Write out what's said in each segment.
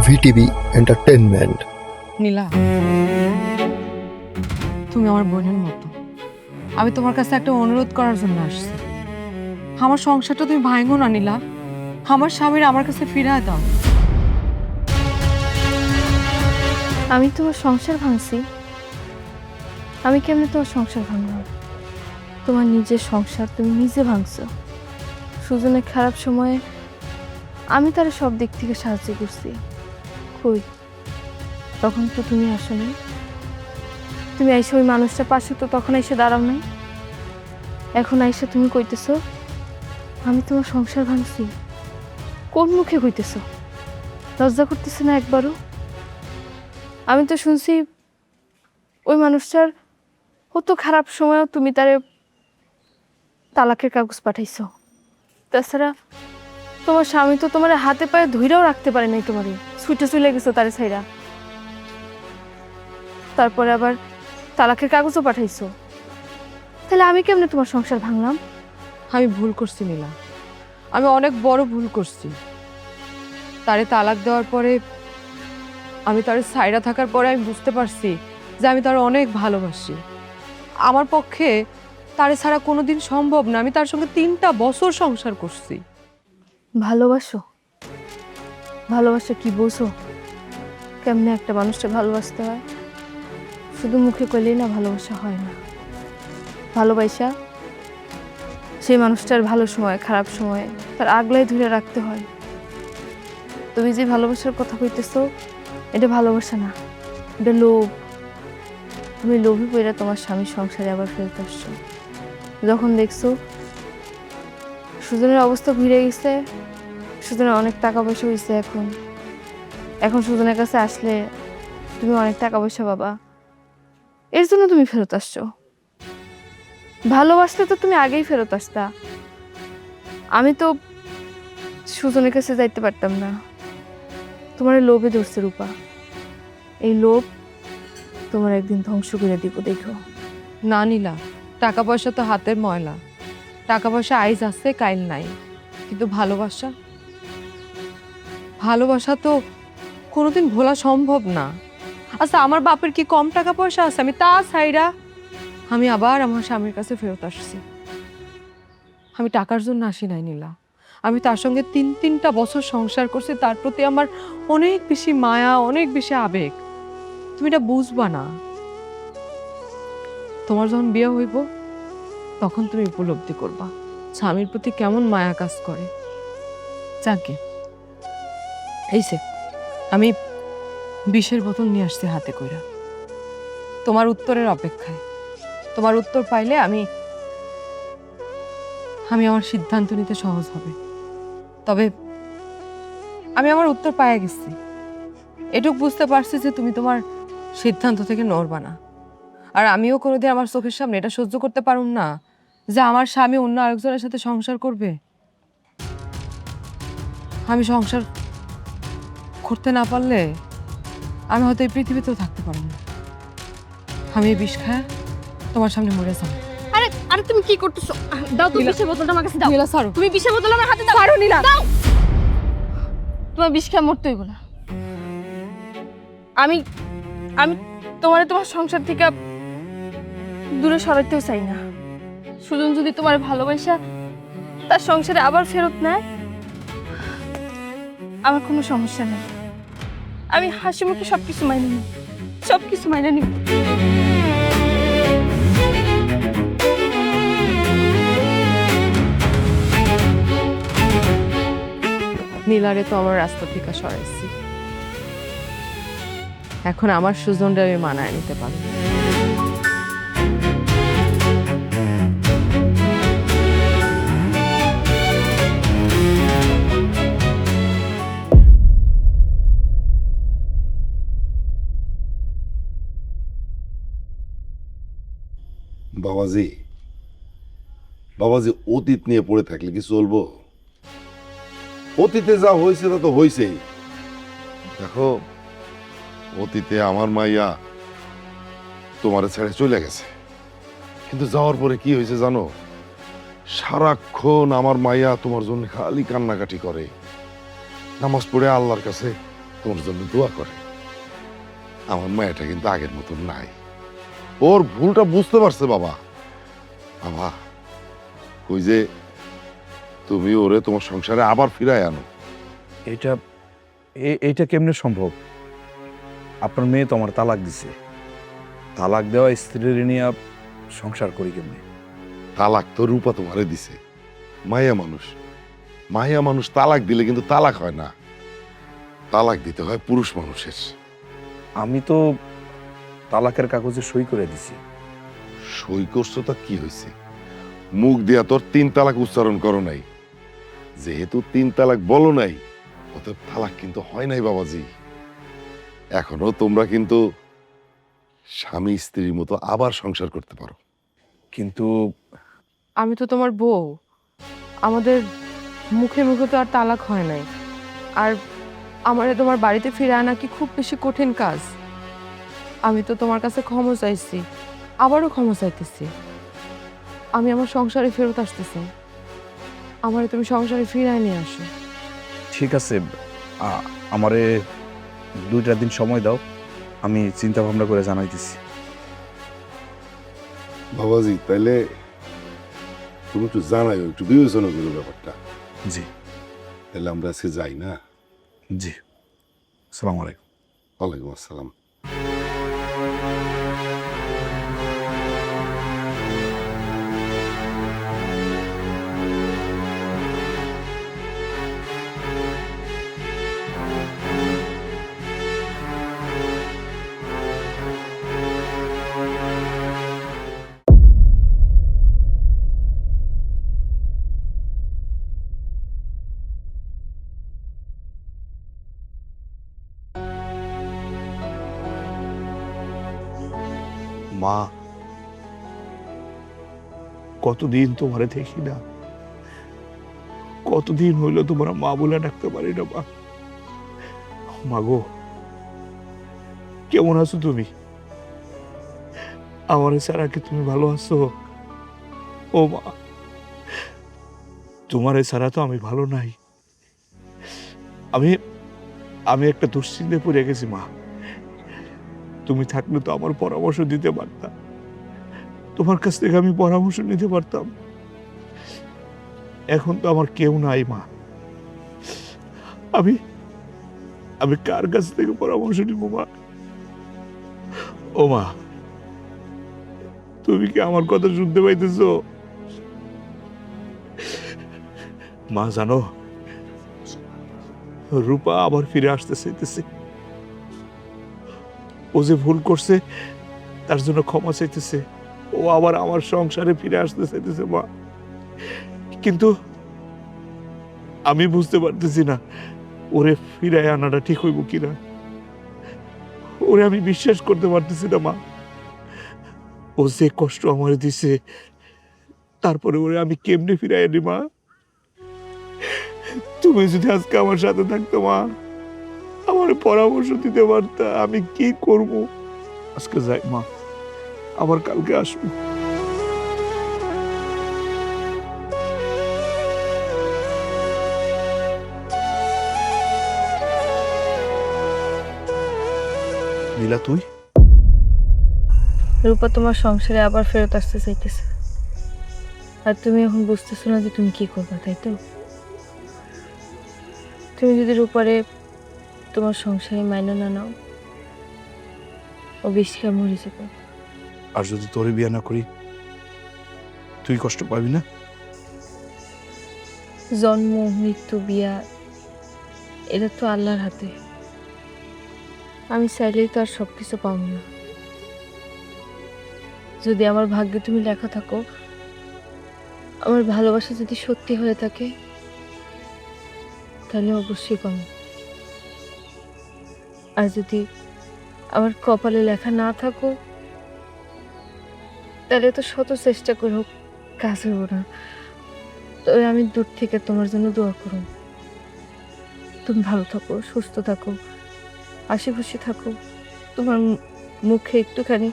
VTV entertainment. নীলা, তুমি আমার বোনের মতো। আমি তোমার কাছে একটা অনুরোধ করার জন্য আসছি। আমার সংসারটা তুমি ভাঙো না নীলা। আমার স্বামীর আমার কাছে ফিরিয়ে দাও। আমি তোমার সংসার ভাঙছি? আমি কেমনে তোমার সংসার ভাঙলাম? তোমার নিজের সংসার তুমি নিজে ভাঙছো। সুজনের খারাপ সময়ে আমি তার সব দিক থেকে সাহায্য করছি। কই, তখন তো তুমি আসো নাই। তুমি আইসে ওই মানুষটা পাশে তো তখন এসে দাঁড়াও নাই। এখন আইসে তুমি কইতেছো আমি তোমার সংসার ভাঙছি? কোন মুখে কইতেছো? লজ্জা করতেছে না একবারও? আমি তো শুনছি ওই মানুষটার কত খারাপ সময়ও তুমি তারে তালাকের কাগজ পাঠাইছো। তাছাড়া তোমার স্বামী তো তোমার হাতে পায়ে ধইরাও রাখতে পারে নাই, তোমারই ছুটে চলে গেছো তারে ছাইরা। তারপরে আবার তালাকের কাগজও পাঠাইছো। তাহলে আমি কেমনে তোমার সংসার ভাঙলাম? আমি ভুল করছি নীলা, আমি অনেক বড় ভুল করছি। তারে তালাক দেওয়ার পরে, আমি তার সাইরা থাকার পরে আমি বুঝতে পারছি যে আমি তার অনেক ভালোবাসি। আমার পক্ষে তারে ছাড়া কোনোদিন সম্ভব না। আমি তার সঙ্গে 3টা বছর সংসার করছি। ভালোবাসো? ভালোবাসা কি বোঝো? কেমনে একটা মানুষকে ভালোবাসতে হয়? শুধু মুখে কইলেই না ভালোবাসা হয় না। ভালোবাসা সেই মানুষটার ভালো সময় খারাপ সময়ে তার আগলাই ধরে রাখতে হয়। তুমি যে ভালোবাসার কথা কইতেছো, এটা ভালোবাসা না, এটা লোভ। তুমি লোভে পড়ে তোমার স্বামীর সংসারে আবার ফেরত আসছো। যখন দেখছো সুজনের অবস্থা ঘুরে গেছে, সুজনের অনেক টাকা পয়সা হয়েছে, এখন সুজনের কাছে আসলে তুমি অনেক টাকা পয়সা পাবা, এর জন্য তুমি ফেরত আসছো। ভালোবাসলে তো তুমি আগেই ফেরত আসতা। আমি তো সুজনের কাছে যাইতে পারতাম না। তোমার লোভে ধরছে রূপা। এই লোভ তোমার একদিন ধ্বংস করে দিব, দেখো। না নীলা, টাকা পয়সা তো হাতের ময়লা। টাকা পয়সা আইজ আছে কাইল নাই, কিন্তু ভালোবাসা, ভালোবাসা তো কোনোদিন ভোলা সম্ভব না। আচ্ছা, আমার বাপের কি কম টাকা পয়সা আছে? আমি তা ছাইরা আমি আবার আমার স্বামীর কাছে ফেরত আসছি। আমি টাকার জন্য আসি নাই নীলা। আমি তার সঙ্গে 3টা বছর সংসার করছি। তার প্রতি আমার অনেক বেশি মায়া, অনেক বেশি আবেগ। তুমি এটা বুঝবা না। তোমার যখন বিয়ে হইব তখন তুমি উপলব্ধি করবা স্বামীর প্রতি কেমন মায়া কাজ করে। যাকে এইছে, আমি বিষের বোতল নিয়ে আসছি হাতে কইরা, তোমার উত্তরের অপেক্ষায়। তোমার উত্তর পাইলে আমি আমার সিদ্ধান্ত নিতে সহজ হবে। তবে আমি আমার উত্তর পাইয়া গেছি। এটুক বুঝতে পারছি যে তুমি তোমার সিদ্ধান্ত থেকে নড়বা না। আর আমিও কোনোদিন আমার চোখের সামনে এটা সহ্য করতে পারুম না যে আমার স্বামী অন্য আরেকজনের সাথে সংসার করবে। আমি সংসার করতে না পারলে আমি হয়তো এই পৃথিবীতেও থাকতে পারবো না। আমি এই বিষ খায় তোমার সামনে মরে যাবো। আরে আরে তুমি কি করতেছো? দাও তুমি বিষের বোতলটা আমার কাছে দাও। নীলা ছাড়ো। তুমি বিষের বোতল আমার হাতে দাও। ছাড়ো নীলা। দাও। তোমার বিষ খেয়ে মরতে হইব না। আমি আমি তোমার সংসার থেকে দূরে সরাইতেও চাই না। সুজন যদি তোমার ভালোবাসা তার সংসারে আবার ফেরত নেয়, আমার কোনো সমস্যা নেই। আমি হাসি মুখে সবকিছু মাইনে নিব, সবকিছু মাইনে নিব। নীলারে তো আমার রাস্তা থেকে সরাইছি, এখন আমার সুজনটা আমি মানায় নিতে পারবো। বাবাজি, বাবাজি, অতীত নিয়ে পড়ে থাকলে কি চলবো? অতীতে যা হয়েছে তা তো হয়েছেই। দেখো, অতীতে আমার মাইয়া তোমারে ছেড়ে চলে গেছে, কিন্তু যাওয়ার পরে কি হয়েছে জানো? সারাক্ষণ আমার মাইয়া তোমার জন্য খালি কান্নাকাটি করে, নামাজ পড়ে আল্লাহর কাছে তোমার জন্য দোয়া করে। আমার মায়াটা কিন্তু আগের মতন নাই, ওর ভুলটা বুঝতে পারছে বাবা। বাবা ওই যে তুমি ওরে তোমার সংসারে আবার ফিরায় আনো। এইটা কেমনে সম্ভব? আপনার মেয়ে তো আমার তালাক দিছে, তালাক দেওয়া স্ত্রীর নিয়ে সংসার করি কেমনে? তালাক তো রূপা তোমারে দিছে, মায়া মানুষ, মায়া মানুষ তালাক দিলে কিন্তু তালাক হয় না, তালাক দিতে হয় পুরুষ মানুষের। আমি তো তালাকের কাগজে সই করে দিছি। সই করছো তা কি হয়েছে? মুখ দিয়া তোর 3 তালাক উচ্চারণ করো নাই, যেহেতু 3 তালাক বলো নাই অতএব তালাক কিন্তু হয় নাই বাবাজি। এখনো তোমরা কিন্তু স্বামী স্ত্রীর মতো আবার সংসার করতে পারো। কিন্তু আমি তো তোমার বউ, আমাদের মুখে মুখে তো আর তালাক হয় নাই। আর আমারে তোমার বাড়িতে ফিরে আনা কি খুব বেশি কঠিন কাজ? আমি তো তোমার কাছে ক্ষমা চাইছি, আবারও ক্ষমা চাইতেছি। আমি আমার সংসারে ফেরত আসতেছি, আমারে তুমি সংসারে ফিরায় নিয়ে আসো। ঠিক আছে, আমারে 2টা দিন সময় দাও, আমি চিন্তা ভাবনা করে জানাইতেছি। বাবাজি তাইলে তুমি একটু জানাই, একটু বিবেচনা করো ব্যাপারটা। জি তাহলে আমরা আজকে যাই না? জি, আসসালামু আলাইকুম। ওয়ালাইকুম আসসালাম। মা, কতদিন তোমারে দেখি না, কতদিন হইলো তোমার মা বলে ডাকতে পারি না। মা, মাগো কেমন আছো তুমি? আমার ছাড়া কি তুমি ভালো আছো? ও মা, তোমার ছাড়া তো আমি ভালো নাই। আমি আমি একটা দুশ্চিন্তায় পড়ে গেছি মা। তুমি থাকলে তো আমার পরামর্শ দিতে পারতাম, তোমার কাছ থেকে আমি পরামর্শ নিতে পারতাম। এখন তো আমার কেউ নাই মা, আমি আমি কার কাছ থেকে পরামর্শ নিব মা? ও মা, তুমি কি আমার কথা শুনতে পাইতেছ? মা জানো, রূপা আবার ফিরে আসতে চাইতেছে। ও যে ভুল করছে তার জন্য ক্ষমা চাইতেছে, ও আবার আমার সংসারে ফিরে আসতে চাইতেছে মা। কিন্তু আমি বুঝতে পারতেছি না ওরে ফিরায় আনাটা ঠিক হইব কিনা। ওরে আমি বিশ্বাস করতে পারতেছি না মা। ও যে কষ্ট আমার দিছে, তারপরে ওরে আমি কেমনে ফিরাই আনি মা? তুমি যদি আজকে আমার সাথে থাকতো মা, আমার পরামর্শ দিতে পারতা আমি কি করব। আজকে যাই মা, আবার কালকে আসবো। নীলা, তুই? রূপা তোমার সংসারে আবার ফেরত আসতে চাইতেছে, আর তুমি এখন বুঝতেছো না যে তুমি কি করবে, তাই তো? তুমি যদি রূপারে তোমার সংসারে মাইনে না নাও, ও বেশি খায় মরে যাবে। আর যদি তোরে বিয়ে না করি, তুই কষ্ট পাবি না? জন্ম, মৃত্যু, বিয়া, এটা তো আল্লাহর হাতে। আমি চাইলেই তো আর সবকিছু পাবো না। যদি আমার ভাগ্যে তুমি লেখা থাকো, আমার ভালোবাসা যদি সত্যি হয়ে থাকে, তাহলে অবশ্যই পাবো। আর যদি আমার কপালে লেখা না থাকো, তাহলে তো শত চেষ্টা করে কাজ হবো না। তবে আমি দূর থেকে তোমার জন্য দোয়া করো। তুমি ভালো থাকো, সুস্থ থাকো, হাসি খুশি থাকো। তোমার মুখে একটুখানি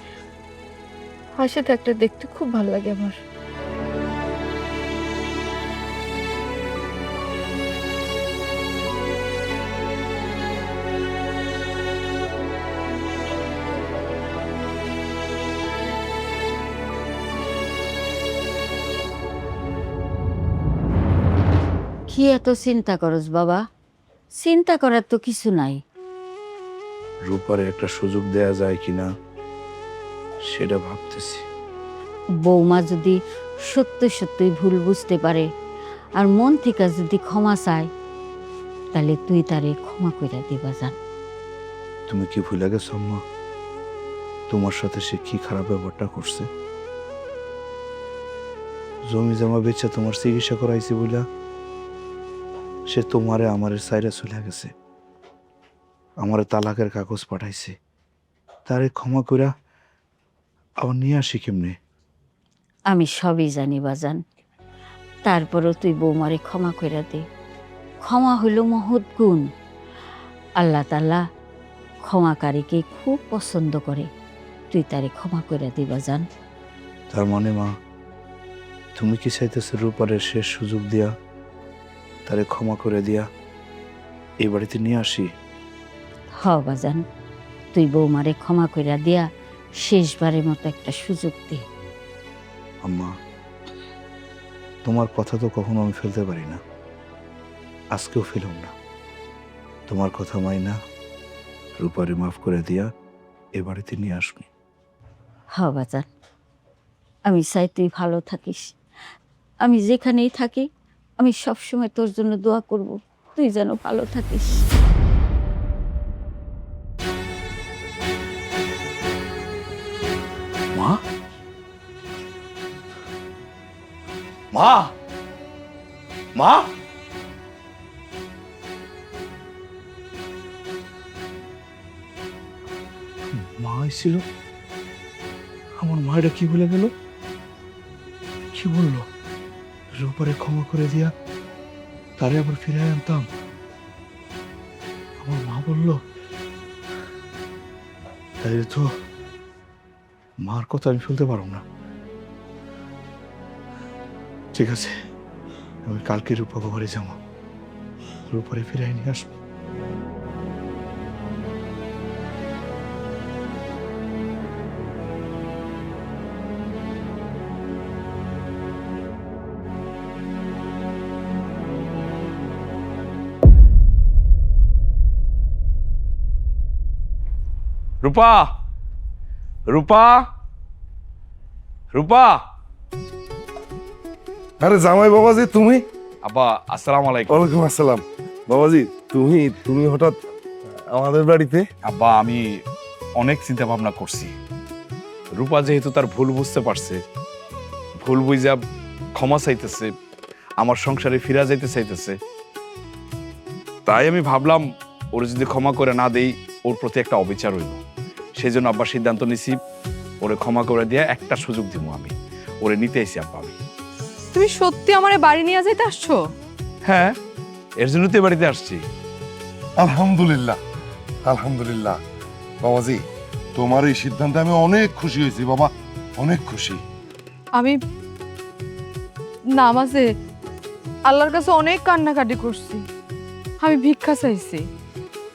হাসি থাকলে দেখতে খুব ভালো লাগে আমার। কি এত চিন্তা করস বাবা? চিন্তা করার তো কিছু নাই। রূপারে একটা সুযোগ দেয়া যায় কিনা সেটা ভাবতেছি। বৌমা যদি সত্যি সত্যি ভুল বুঝতে পারে আর মন থেকে যদি ক্ষমা চায়, তাহলে তুই তারে ক্ষমা কইরা দিবা জান। তুমি কি ভুলে গেছো আম্মা? তোমার সাথে সে কি খারাপ ব্যাপারটা করছে? জমি জমা বেচে তোমার চিকিৎসা করাইছি বইলা সে তোমারে আমারে সাইরা চলে গেছে, আমারে তালাকের কাগজ পাঠাইছে। তারে ক্ষমা কইরা আবার নিয়ে আসি কেমনে? আমি সবই জানি বাজান, তারপরও তুই বৌমারে ক্ষমা কইরা দে। ক্ষমা হইল মহৎ গুণ। আল্লাহ তাআলা ক্ষমাকারীকে খুব পছন্দ করে। তুই তারে ক্ষমা কইরা দিবা জান। তার মানে মা, তুমি কি চাইতেছো রূপারের শেষ সুযোগ দিয়া তারে ক্ষমা করে দিয়া এই বাড়িতে নিয়ে আসি? হ বাজান, তুই বৌমারে ক্ষমা কইরা দিয়া শেষবারের মতো একটা সুযোগ দে। আম্মা, তোমার কথা তো কখনো আমি ফেলতে পারি না, আজকেও ফেলুম না। তোমার কথা মাইনা রূপারে মাফ করে দিয়া এ বাড়িতে নিয়ে আসবো। হ বাজান, আমি চাই তুই ভালো থাকিস। আমি যেখানেই থাকি আমি সবসময় তোর জন্য দোয়া করব, তুই যেন ভালো থাকিস। মা, মা, মা, মা এসেছিল। আমার মা এটা কি বলে গেল? কি বললো? রূপারে ক্ষমা করে দিয়া তারে আবার ফিরে আনতাম। আমার মা বলল, তাই তো মার কথা আমি ফেলতে পারব না। ঠিক আছে, আমি কালকে রূপা ঘরে যাবো, রূপারে ফিরে নিয়ে আসবো। রূপা, রূপা, রূপা। আরে জামাই বাবাজি, তুমি? আব্বা আসসালামু আলাইকুম। ওয়ালাইকুম আসসালাম। বাবাজি, তুমি হঠাৎ আমাদের বাড়িতে? আব্বা, আমি অনেক চিন্তা ভাবনা করছি। রূপা যেহেতু তার ভুল বুঝতে পারছে, ভুল বুঝা ক্ষমা চাইতেছে, আমার সংসারে ফিরা যাইতে চাইতেছে, তাই আমি ভাবলাম ওর যদি ক্ষমা করে না দেই ওর প্রতি একটা অবিচার হইল। সেই জন্য আব্বা সিদ্ধান্ত নিছি ওরে ক্ষমা করে দিয়ে একটা সুযোগ দিব। আমি ওরে নিতে এসেছি আব্বা। আমি তুমি সত্যি আমারে বাড়ি নিয়ে যাইতে আসছো? হ্যাঁ, এর জন্য তো এ বাড়িতে আসছি। আলহামদুলিল্লাহ, আলহামদুলিল্লাহ। বাবাজি, তোমার এই সিদ্ধান্তে আমি অনেক খুশি হয়েছি বাবা, অনেক খুশি। আমি নামাজে আল্লাহর কাছে অনেক কান্নাকাটি করছি, আমি ভিক্ষা চাইছি।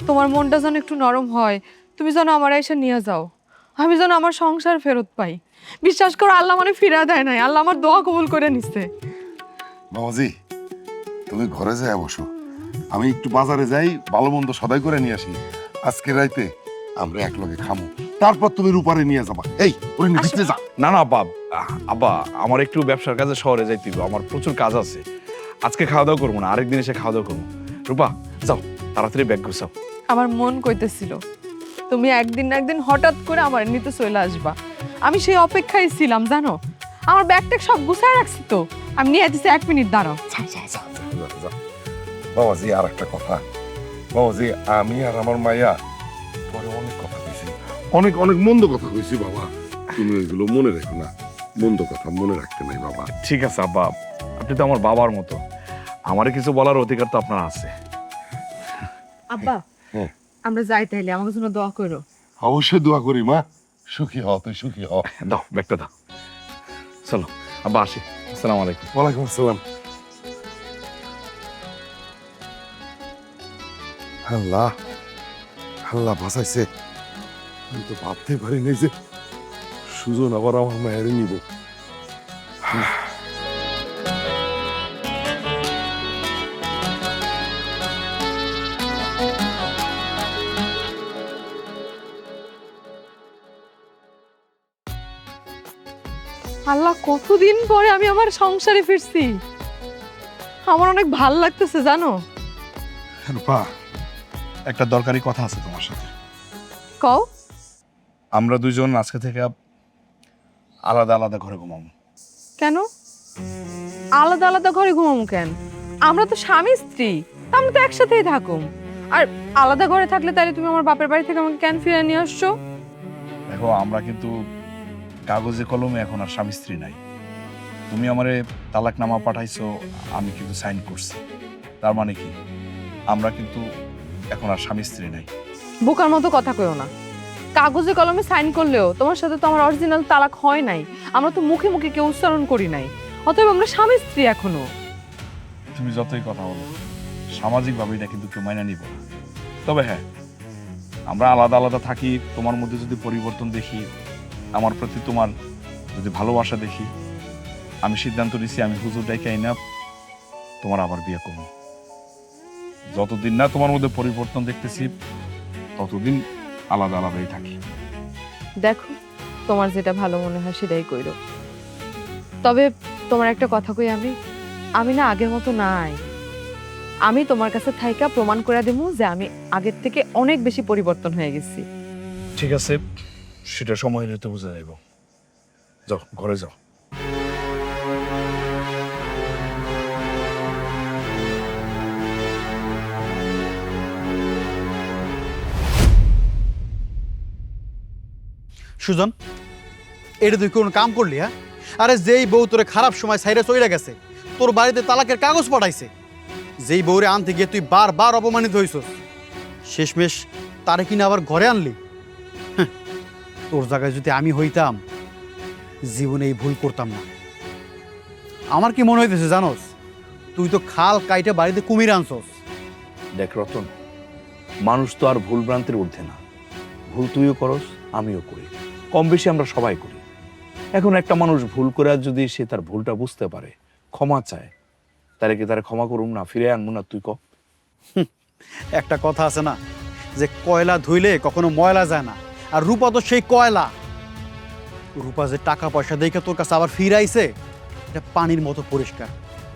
তোমার মনটা যেন একটু নরম হয়, তুমি যেন আমার এসে নিয়ে যাও, আমি যেন আমার সংসার ফেরত পাই। বিশ্বাস করো, আল্লাহ মানে ফিরা দেয় নাই, আল্লাহ আমার দোয়া কবুল করে নিছে। বাবাজি, তুমি ঘরে যাই বসো, আমি একটু বাজারে যাই, ভালো মন্দ সদাই করে নিয়ে আসি। আজকে রাইতে আমরা একলগে খামো, তারপর তুমি রূপারে নিয়ে যাবা। এই ওরে নিয়ে ভিতরে যা। না না আব্বা, আব্বা আমার একটু ব্যবসার কাজে শহরে যাইতে হবে, আমার প্রচুর কাজ আছে। আজকে খাওয়া দাওয়া করবো না, আরেকদিন এসে খাওয়া দাওয়া করবো। রূপা যাও, তাড়াতাড়ি ব্যাগ গুছাও। আমার মন কইতেছিল তুমি একদিন না একদিন হঠাৎ করে আমার নিতে চলে আসবা, আমি সেই অপেক্ষায় ছিলাম জানো। আমার ব্যাগটা সব গুছায় রাখছি তো, আমি নিয়ে দিচ্ছি, 1 মিনিট দাঁড়াও। বাবাজি, আর একটা কথা বাবাজি, আমি আর আমার মাইয়া পরে অনেক কথা কইছি, অনেক অনেক মন্দ কথা কইছি বাবা, তুমি ওইগুলো মনে রেখো না, মন্দ কথা মনে রাখতে নাই বাবা। ঠিক আছে আব্বা, আপনি তো আমার বাবার মতো, আমারে কিছু বলার অধিকার তো আপনার আছে। আব্বা, হ্যাঁ। আমরা যাই তাইলে, আমার জন্য দোয়া করো। অবশ্যই দোয়া করি মা, সুখী হও, তুই সুখী হও। দাও ব্যাগটা দাও, চলো আব্বা আসি। আসসালামু আলাইকুম। ওয়ালাইকুম আসসালাম। আল্লাহ, আল্লাহ বাঁচাইছে। আমি তো ভাবতে পারিনি যে সুজন আবার আমার মায়ের নিব। আল্লাহ, কতদিন পরে আমি আমার সংসারে ফিরছি। আমার অনেক ভাল লাগতেছে জানো। রূপা, একটা দরকারি কথা আছে তোমার সাথে। কও। আমরা দুইজন আজকে থেকে আলাদা আলাদা ঘরে ঘুমাবো। কেন আলাদা আলাদা ঘরে ঘুমাবো কেন? আমরা তো স্বামী স্ত্রী, আমরা তো একসাথেই থাকুম। আর আলাদা ঘরে থাকলে তাহলে তুমি আমার বাপের বাড়ি থেকে আমাকে কেন ফিরে নিয়ে আসছো? দেখো, আমরা কিন্তু কাগজে কলমে এখন আর স্বামী স্ত্রী নাই। তুমি আমারে তালাকনামা পাঠাইছো, আমি কিন্তু সাইন করছি। তার মানে কি, আমরা কিন্তু এখন আর স্বামী স্ত্রী নাই। বোকার মতো কথা কইও না। কাগজে কলমে সাইন করলেও তোমার সাথে তো আমার অরিজিনাল তালাক হয় নাই। আমরা তো মুখে মুখে কেউ উচ্চারণ করি নাই। অতএব আমরা স্বামী স্ত্রী এখনো। তুমি যতই কথা বলো, সামাজিকভাবে এটা কিন্তু কেউ মাইনা নিব না। তবে হ্যাঁ, আমরা আলাদা আলাদা থাকি, তোমার মধ্যে যদি পরিবর্তন দেখি, আমার প্রতি তোমার যদি ভালোবাসা দেখি, আমি সিদ্ধান্ত নিছি আমি হুজুর ডাইকে আইনা তোমার আবার বিয়ে করব। যতদিন না তোমার মধ্যে পরিবর্তন দেখতেছি, ততদিন আলাদা আলাদাই থাকি। দেখো, তোমার যেটা ভালো মনে হয় সেটাই কইরো। তবে তোমার একটা কথা কই, আমি না আগের মতো নাই। আমি তোমার কাছে থাইকা প্রমাণ করে দেবো যে আমি আগের থেকে অনেক বেশি পরিবর্তন হয়ে গেছি। ঠিক আছে, সেটা সময় নিতে বুঝে যাইব। যাও, ঘরে যাও। সুজন, এটা তুই কোন কাম করলি? হ্যাঁ, আরে যেই বউ তোরে খারাপ সময় সাইরে চইরা গেছে, তোর বাড়িতে তালাকের কাগজ পাঠাইছে, যেই বউরে আনতে গিয়ে তুই বারবার অপমানিত হইছস, শেষমেশ তারে কিনা আবার ঘরে আনলি। হ্যাঁ, তোর জায়গায় যদি আমি হইতাম, জীবনে এই ভুল করতাম না। আমার কি মনে হইতেছে জানোস, তুই তো খাল কাইটা বাড়িতে কুমির আনছস। দেখ রতন, মানুষ তো আর ভুল ভ্রান্তির ঊর্ধ্বে না। ভুল তুইও করস, আমিও করি, কম বেশি আমরা সবাই করি। এখন একটা মানুষ ভুল করে আর যদি সে তার ভুলটা বুঝতে পারে, ক্ষমা চায়, তাহলে কি তারা ক্ষমা করুম না, ফিরে আনবো না? তুই ক। একটা কথা আছে না, যে কয়লা ধুইলে কখনো ময়লা যায় না, আর রূপা তো সেই কয়লা। রূপা যে টাকা পয়সা দেখে তোর কাছে আবার ফিরাইছে, এটা পানির মতো পরিষ্কার।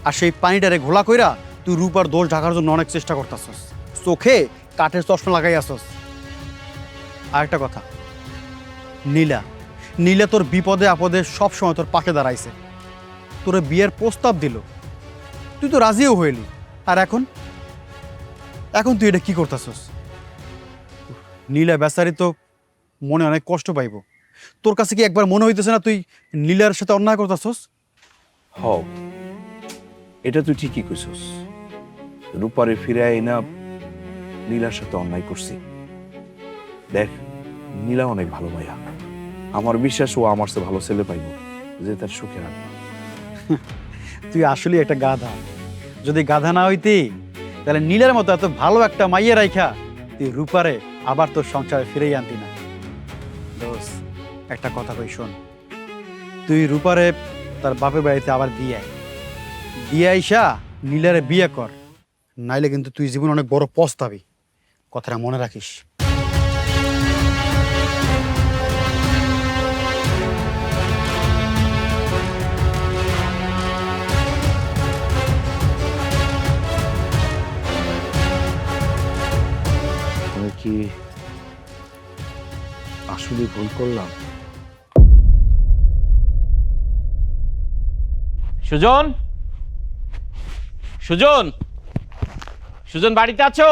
আর সেই পানিটারে ঘোলা কইরা তুই রূপার দোষ ঢাকার জন্য অনেক চেষ্টা করতেছস, চোখে কাঠের চশমা লাগাই আসছস। আর একটা কথা, নীলা তোর বিপদে আপদে সবসময় তোর পাশে দাঁড়াইছে, তোর বিয়ের প্রস্তাব দিল, তুই তো রাজিও হইলি। আর এখন তুই এটা কি করতেছস? নীলা বেচারি তো মনে অনেক কষ্ট পাইব। তোর কাছে কি একবার মনে হইতেছে না তুই নীলার সাথে অন্যায় করতেছস? হ, এটা তুই ঠিকই কইছস। রূপারে ফিরে আই না, নীলার সাথে অন্যায় করছি। দেখ, নীলা অনেক ভালো মাইয়া, আমার বিশ্বাস ও আমার চেয়ে ভালো ছেলে পাইব, যে তার সুখে রাখবে। তুই আসলে একটা গাধা। যদি গাধা না হইতি, তাহলে নীলের মতো এত ভালো একটা মাইয়া রাইখা তুই রূপারে আবার তোর সংসারে ফিরেই আনতি না। দোস, একটা কথা কই শোন, তুই রূপারে তার বাপের বাড়িতে আবার দিয়ে আইসা নীলারে বিয়ে কর, নাইলে কিন্তু তুই জীবন অনেক বড় পস্তাবি। কথাটা মনে রাখিস। আমি কি আসলে ভুল করলাম? সুজন, সুজন, সুজন, বাড়িতে আছো?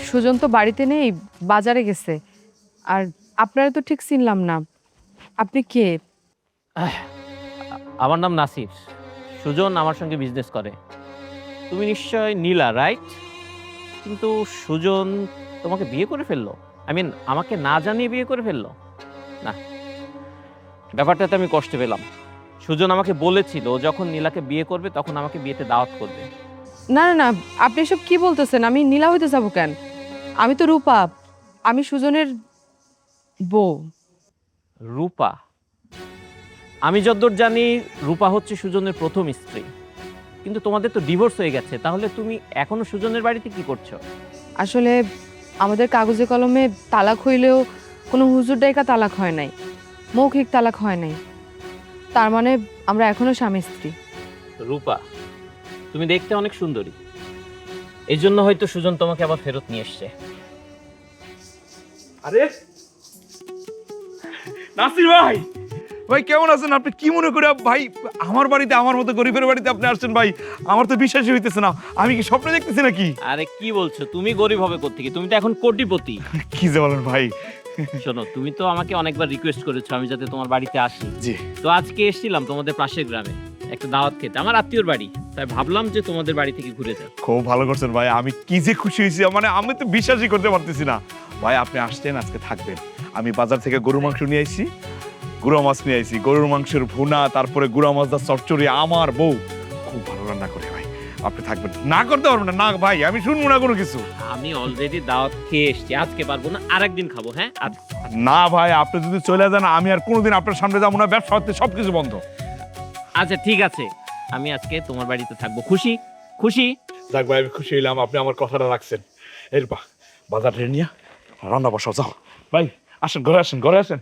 সুজন তো বাড়িতে নেই, বাজারে গেছে। আর আপনারা তো ঠিক চিনলাম না, আপনি কে? আমার নাম নাসির। সুজন আমার সঙ্গে বিজনেস করে। তুমি নিশ্চয় নীলা, রাইট? কিন্তু সুজন তোমাকে বিয়ে করে ফেললো? আই মিন, আমাকে না জানিয়ে বিয়ে করে ফেললো? না, ব্যাপারটাতে আমি কষ্ট পেলাম। সুজন আমাকে বলেছিল ও যখন নীলাকে বিয়ে করবে তখন আমাকে বিয়েতে দাওয়াত করবে। না না না, আপনি এসব কি বলতেছেন? আমি নীলা হইতে যাবো কেন? আমি তো রূপা, আমি সুজনের বউ। রূপা? আমি যতদূর জানি রূপা হচ্ছে সুজনের প্রথম স্ত্রী, কিন্তু তোমাদের তো ডিভোর্স হয়ে গেছে, তাহলে তুমি এখনো সুজনের বাড়িতে কি করছো? আসলে আমাদের কাগজে কলমে তালাক হইলেও কোনো হুজুর ডাইকা তালাক হয় নাই, মৌখিক তালাক হয় নাই। তার মানে আমরা এখনো স্বামী স্ত্রী। রূপা, তুমি দেখতে অনেক সুন্দরী, এই জন্য হয়তো সুজন তোমাকে আবার ফেরত নিয়ে এসছে। আরে নাসির ভাই, ভাই কেমন আছেন আপনি? কি মনে করে ভাই আমার বাড়িতে, আমার মতো গরিবের বাড়িতে আপনি আসছেন ভাই? আমার তো বিশ্বাসই হইতেছে না, আমি কি স্বপ্নে দেখতেছি নাকি? আরে কি বলছো, তুমি গরিব হবে কোত্থেকে? তুমি তো এখন কোটিপতি। কি যে বলেন ভাই। শোনো, তুমি তো আমাকে অনেকবার রিকোয়েস্ট করেছো আমি যাতে তোমার বাড়িতে আসি। জি। তো আজকে এসেছিলাম তোমাদের পাশের গ্রামে একটা দাওয়াত খেতে, আমার আত্মীয়র বাড়ি, তাই ভাবলাম যে তোমাদের বাড়ি থেকে ঘুরে যাও। খুব ভালো করছেন ভাই, আমি কি যে খুশি হয়েছি, মানে আমি তো বিশ্বাসই করতে পারতেছি না। ভাই আপনি আসছেন, আজকে থাকবেন। আমি বাজার থেকে গরুর মাংস নিয়ে আইছি, গুঁড়া মাছ নিয়ে আইছি, গরুর মাংসের ভুনা, তারপরে গুঁড়া মাছ দা চচ্চড়ি। আমার বউ খুব ভালো রান্না করে ভাই, আপনি থাকবেন। না করতে পারবেন না? না ভাই, আমি শুনবো না কোনো কিছু। আমি অলরেডি দাওয়াত খেয়ে এসেছি, আজকে পারবো না, আরেকদিন খাবো। হ্যাঁ না ভাই, আপনি যদি চলে যান আমি আর কোনোদিন আপনার সামনে যাবো না, ব্যবসা হচ্ছে সবকিছু বন্ধ। আচ্ছা ঠিক আছে, আমি আজকে তোমার বাড়িতে থাকবো। খুশি? খুশি? যাক ভাই, আমি খুশি হইলাম, আপনি আমার কথাটা রাখছেন। এরপা বাজার ট্রেন নিয়ে রান্না বসাও, যাও ভাই। আসেন ঘরে, আসেন ঘরে, আসেন।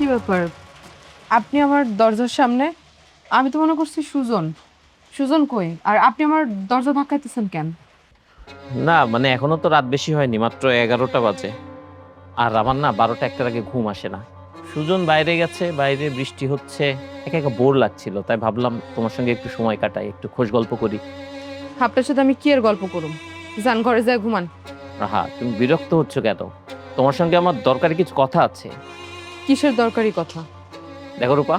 কি ব্যাপার, আপনি আমার দরজার সামনে? আমি তো মনে করছি সুজন। সুজন কই? আর আপনি আমার দরজা ধাক্কাইতেছেন কেন? না মানে এখনো তো রাত বেশি হয়নি, মাত্র 11টা বাজে। আর আমার না 12টা 1টার আগে ঘুম আসে না। সুজন বাইরে গেছে, বাইরে বৃষ্টি হচ্ছে, একা একা বোর লাগছিল, তাই ভাবলাম তোমার সঙ্গে একটু সময় কাটাই, একটু খোশ গল্প করি। আপনার সাথে আমি কি আর গল্প করুম? যান ঘরে যায় ঘুমান। হ্যাঁ, তুমি বিরক্ত হচ্ছ কেন? তোমার সঙ্গে আমার দরকারি কিছু কথা আছে। কিসের দরকারি কথা? দেখো রূপা,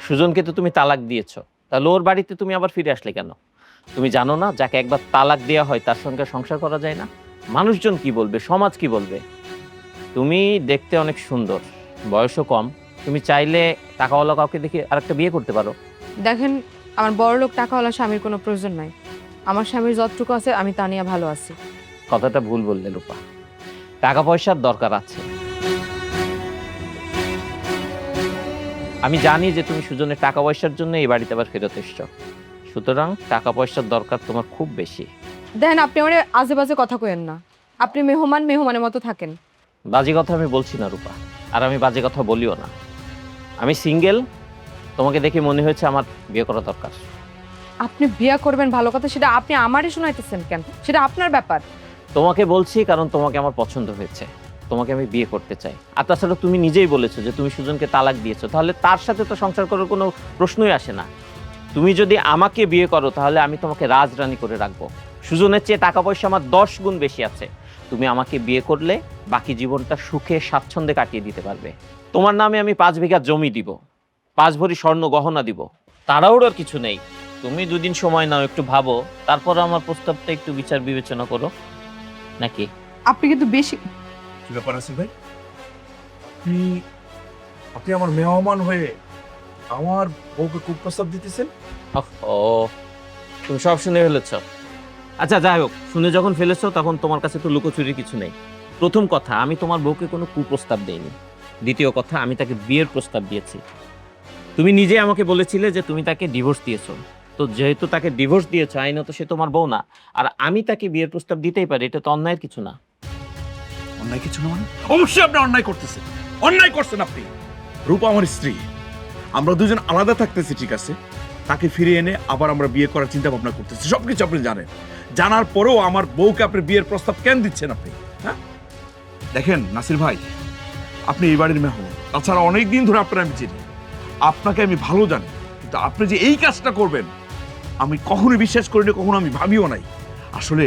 সুজনকে তো তুমি তালাক দিয়েছো, তাহলে ওর বাড়িতে তুমি আবার ফিরে আসলে কেন? তুমি জানো না যাকে একবার তালাক দেওয়া হয় তার সঙ্গে সংসার করা যায় না? মানুষজন কি বলবে, সমাজ কি বলবে? তুমি দেখতে অনেক সুন্দর, বয়সও কম, তুমি চাইলে টাকাওয়ালা কাউকে দেখে আরেকটা বিয়ে করতে পারো। দেখেন, আমার বড়লোক টাকাওয়ালা স্বামীর কোনো প্রয়োজন নাই। আমার স্বামীর যতটুকু আছে আমি তা নিয়ে ভালো আছি। কথাটা ভুল বললে রূপা, টাকা পয়সার দরকার আছে। আমি জানি যে তুমি সুজনের টাকা পয়সার জন্য এই বাড়িতে আবার ফেরত এসছো, সুতরাং টাকা পয়সার দরকার তোমার খুব বেশি। দেখেন, আপনি আমার আজে বাজে কথা কইেন না। আপনি মেহমান মেহমানের মতো থাকেন। বাজে কথা আমি বলছি না রূপা, আর আমি বাজে কথা বলিও না। আমি সিঙ্গেল, তোমাকে দেখে মনে হয়েছে আমার বিয়ে করা দরকার। আপনি বিয়ে করবেন ভালো কথা, সেটা আপনি আমারই শোনাইতেছেন কেন? সেটা আপনার ব্যাপার। তোমাকে বলছি কারণ তোমাকে আমার পছন্দ হয়েছে, তোমাকে আমি বিয়ে করতে চাই। আর তাছাড়া তুমি নিজেই বলেছো যে তুমি সুজনকে তালাক দিয়েছো, তাহলে তার সাথে তো সংসার করার কোনো প্রশ্নই আসে না। তুমি যদি আমাকে বিয়ে করো তাহলে আমি তোমাকে রাজরানী করে রাখবো। সুজনের চেয়ে টাকা পয়সা আমার 10 গুণ বেশি আছে। তুমি আমাকে বিয়ে করলে বাকি জীবনটা সুখে স্বাচ্ছন্দ্যে কাটিয়ে দিতে পারবে। তোমার নামে আমি 5 বিঘা জমি দিব, 5 ভরি স্বর্ণ গহনা দিব, তাড়াহুড়োর কিছু নেই। তুমি 2 দিন সময় নাও, একটু ভাবো, তারপর আমার প্রস্তাবটা একটু বিচার বিবেচনা করো, নাকি? আপনি কিন্তু বেশি। কি ব্যাপার আছে ভাই? আপনি আমার মেহমান হয়ে আমার বউকে কুপ্রস্তাব দিতেছেন? ও, তুমি সব শুনে ফেলেছ। আচ্ছা যাই হোক, শুনে যখন ফেলেছো তখন তোমার কাছে তো লুকোচুরি কিছু নেই। প্রথম কথা, আমি তোমার বউকে কোনো কুপ্রস্তাব দেইনি। দ্বিতীয় কথা, আমি তাকে বিয়ের প্রস্তাব দিয়েছি। তুমি নিজে আমাকে বলেছিলে যে তুমি তাকে ডিভোর্স দিয়েছো, তো যেহেতু তাকে ডিভোর্স দিয়েছো আইনত সে তোমার বউ না, আর আমি তাকে বিয়ের প্রস্তাব দিতেই পারি, এটা তো অন্যায়ের কিছু না। অন্যায় কিছু না মানে? অবশ্যই আপনি অন্যায় করতেছেন, অন্যায় করছেন আপনি। রূপা আমার স্ত্রী, আমরা দুজন আলাদা থাকতেছি, ঠিক আছে? তাকে ফিরিয়ে এনে আবার আমরা বিয়ে করার চিন্তা ভাবনা করতেছি, সবকিছু আপনি জানেন। জানার পরেও আমার বউকে আপনি বিয়ের প্রস্তাব কেন দিচ্ছেন আপনি? হ্যাঁ দেখেন নাসির ভাই, আপনি এই বাড়ির মেহমান, তাছাড়া অনেক দিন ধরে আপনার আমি চিনি, আপনাকে আমি ভালো জানি, কিন্তু আপনি যে এই কাজটা করবেন আমি কখনো বিশ্বাস করিনি, কখনো আমি ভাবিও নাই। আসলে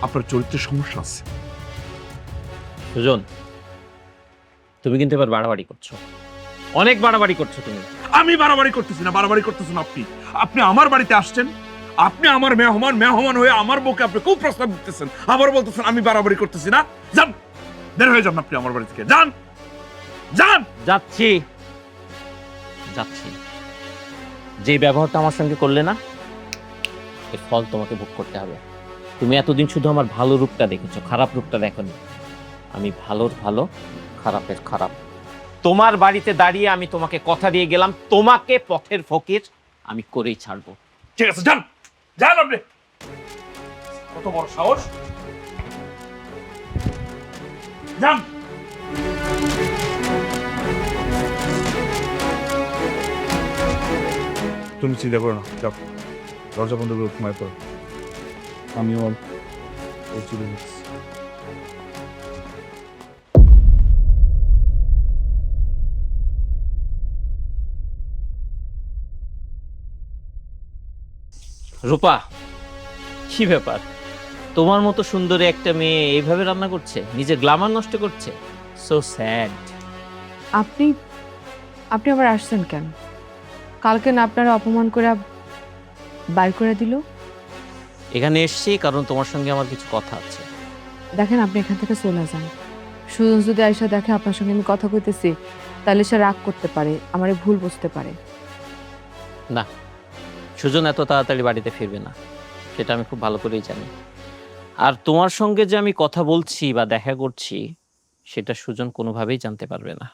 আপনার চরিত্রের সমস্যা আছে। সুজন, তুমি কিন্তু এবার বাড়াবাড়ি করছো, অনেক বাড়াবাড়ি করছো তুমি। আমি বাড়াবাড়ি করতেছি না, বাড়াবাড়ি করতেছেন আপনি। আপনি আমার বাড়িতে আসছেন, আপনি আমার মেহমান, মেহমান হয়ে আমার বউকে আপনি খুব প্রস্তাব দিতেছেন, আবার বলতেছেন আমি বাড়াবাড়ি করতেছি না। যান, বের হয়ে যান আপনি আমার বাড়ি থেকে, যান যান। যাচ্ছি যাচ্ছি। যে ব্যবহারটা আমার সঙ্গে করলে না, এর ফল তোমাকে ভোগ করতে হবে। তুমি এতদিন শুধু আমার ভালো রূপটা দেখেছো, খারাপ রূপটা দেখোনি। আমি ভালোর ভালো, খারাপের খারাপ। তোমার বাড়িতে দাঁড়িয়ে আমি তোমাকে কথা দিয়ে গেলাম, তোমাকে পথের ফকির আমি করেই ছাড়বো। ঠিক আছে, যান যান আপনি। কত বড় সাহস! যান। তুমি চিন্তা করো না, যাও দরজা বন্ধ করে ঘুমায় পড়ো। আমিও চলে যাচ্ছি। রূপা, কি ব্যাপার? তোমার মতো সুন্দরী একটা মেয়ে এইভাবে রান্না করছে, নিজের গ্ল্যামার নষ্ট করছে। So sad. আপনি আপনি আবার আসছেন কেন? কালকে না আপনারা অপমান করে বাইর করে দিল। এখানে এসেছি কারণ তোমার সঙ্গে আমার কিছু কথা আছে। দেখেন, আপনি এখান থেকে চলে যান। সুজন যদি আয়সা দেখে আপনার সঙ্গে আমি কথা কইতেছি, তাহলে সে রাগ করতে পারে, আমারে ভুল বুঝতে পারে। না, সুজন এত তাড়াতাড়ি বাড়িতে ফিরবে না, সেটা আমি খুব ভালো করেই জানি। আর তোমার সঙ্গে যে আমি কথা বলছি বা দেখা করছি, সেটা সুজন কোনোভাবেই জানতে পারবে না।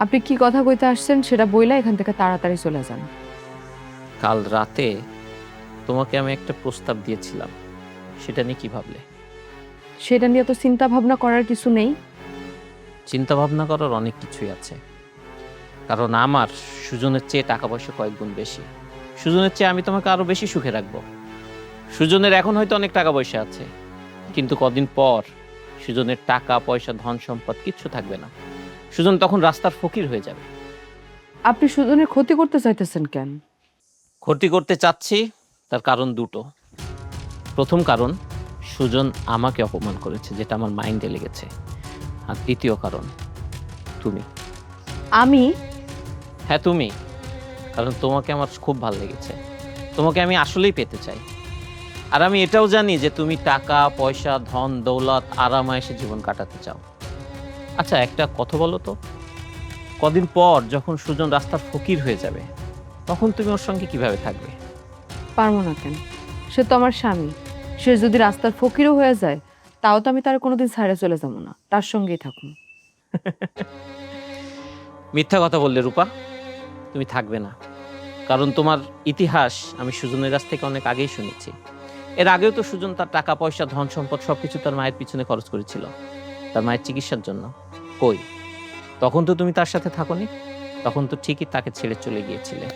আপনি কি কথা কইতে আসছেন সেটা বইলা এখান থেকে তাড়াতাড়ি চলে যান। কাল রাতে তোমাকে আমি একটা প্রস্তাব দিয়েছিলাম, সেটা নিয়ে কি ভাবলে? সেটা নিয়ে তো চিন্তা ভাবনা করার কিছু নেই। চিন্তা ভাবনা করার অনেক কিছুই আছে, কারণ আমার সুজনের চেয়ে টাকা পয়সা কয়েক গুণ বেশি। সুজনের চেয়ে আমি তোমাকে আরো বেশি সুখে রাখবো। সুজনের এখন হয়তো অনেক টাকা পয়সা আছে, কিন্তু কদিন পর সুজনের টাকা পয়সা ধন সম্পদ কিচ্ছু থাকবে না। সুজন তখন রাস্তার ফকির হয়ে যাবে। আপনি সুজনের ক্ষতি করতে চাইতেছেন কেন? ক্ষতি করতে চাচ্ছি, তার কারণ দুটো। প্রথম কারণ, সুজন আমাকে অপমান করেছে, যেটা আমার মাইন্ডে লেগেছে। আর দ্বিতীয় কারণ, তুমি। আমি? হ্যাঁ, তুমি। কারণ তোমাকে আমার খুব ভালো লেগেছে, তোমাকে আমি আসলেই পেতে চাই। আর আমি এটাও জানি যে তুমি টাকা পয়সা ধন দৌলত আরামায়েশে জীবন কাটাতে চাও। আচ্ছা, একটা কথা বলো তো, কদিন পর যখন সুজন রাস্তার ফকির হয়ে যাবে, তখন তুমি ওর সঙ্গে কিভাবে থাকবে? পারবো না কেন? সে তো আমার স্বামী। সে যদি রাস্তার ফকিরও হয়ে যায়, তাও তো আমি তার কোনোদিন ছাড়ে চলে যাবো না, তার সঙ্গেই থাকুন। মিথ্যা কথা বললে রূপা, তুমি থাকবে না। কারণ তোমার ইতিহাস আমি সুজনের কাছ থেকে অনেক আগেই শুনেছি। এর আগেও তো সুজন তার টাকা পয়সা ধন সম্পদ সবকিছু তার মায়ের পিছনে খরচ করেছিল, তার মায়ের চিকিৎসার জন্য। কই, তখন তো তুমি তার সাথে থাকোনি, তখন তো ঠিকই তাকে ছেড়ে চলে গিয়েছিলে।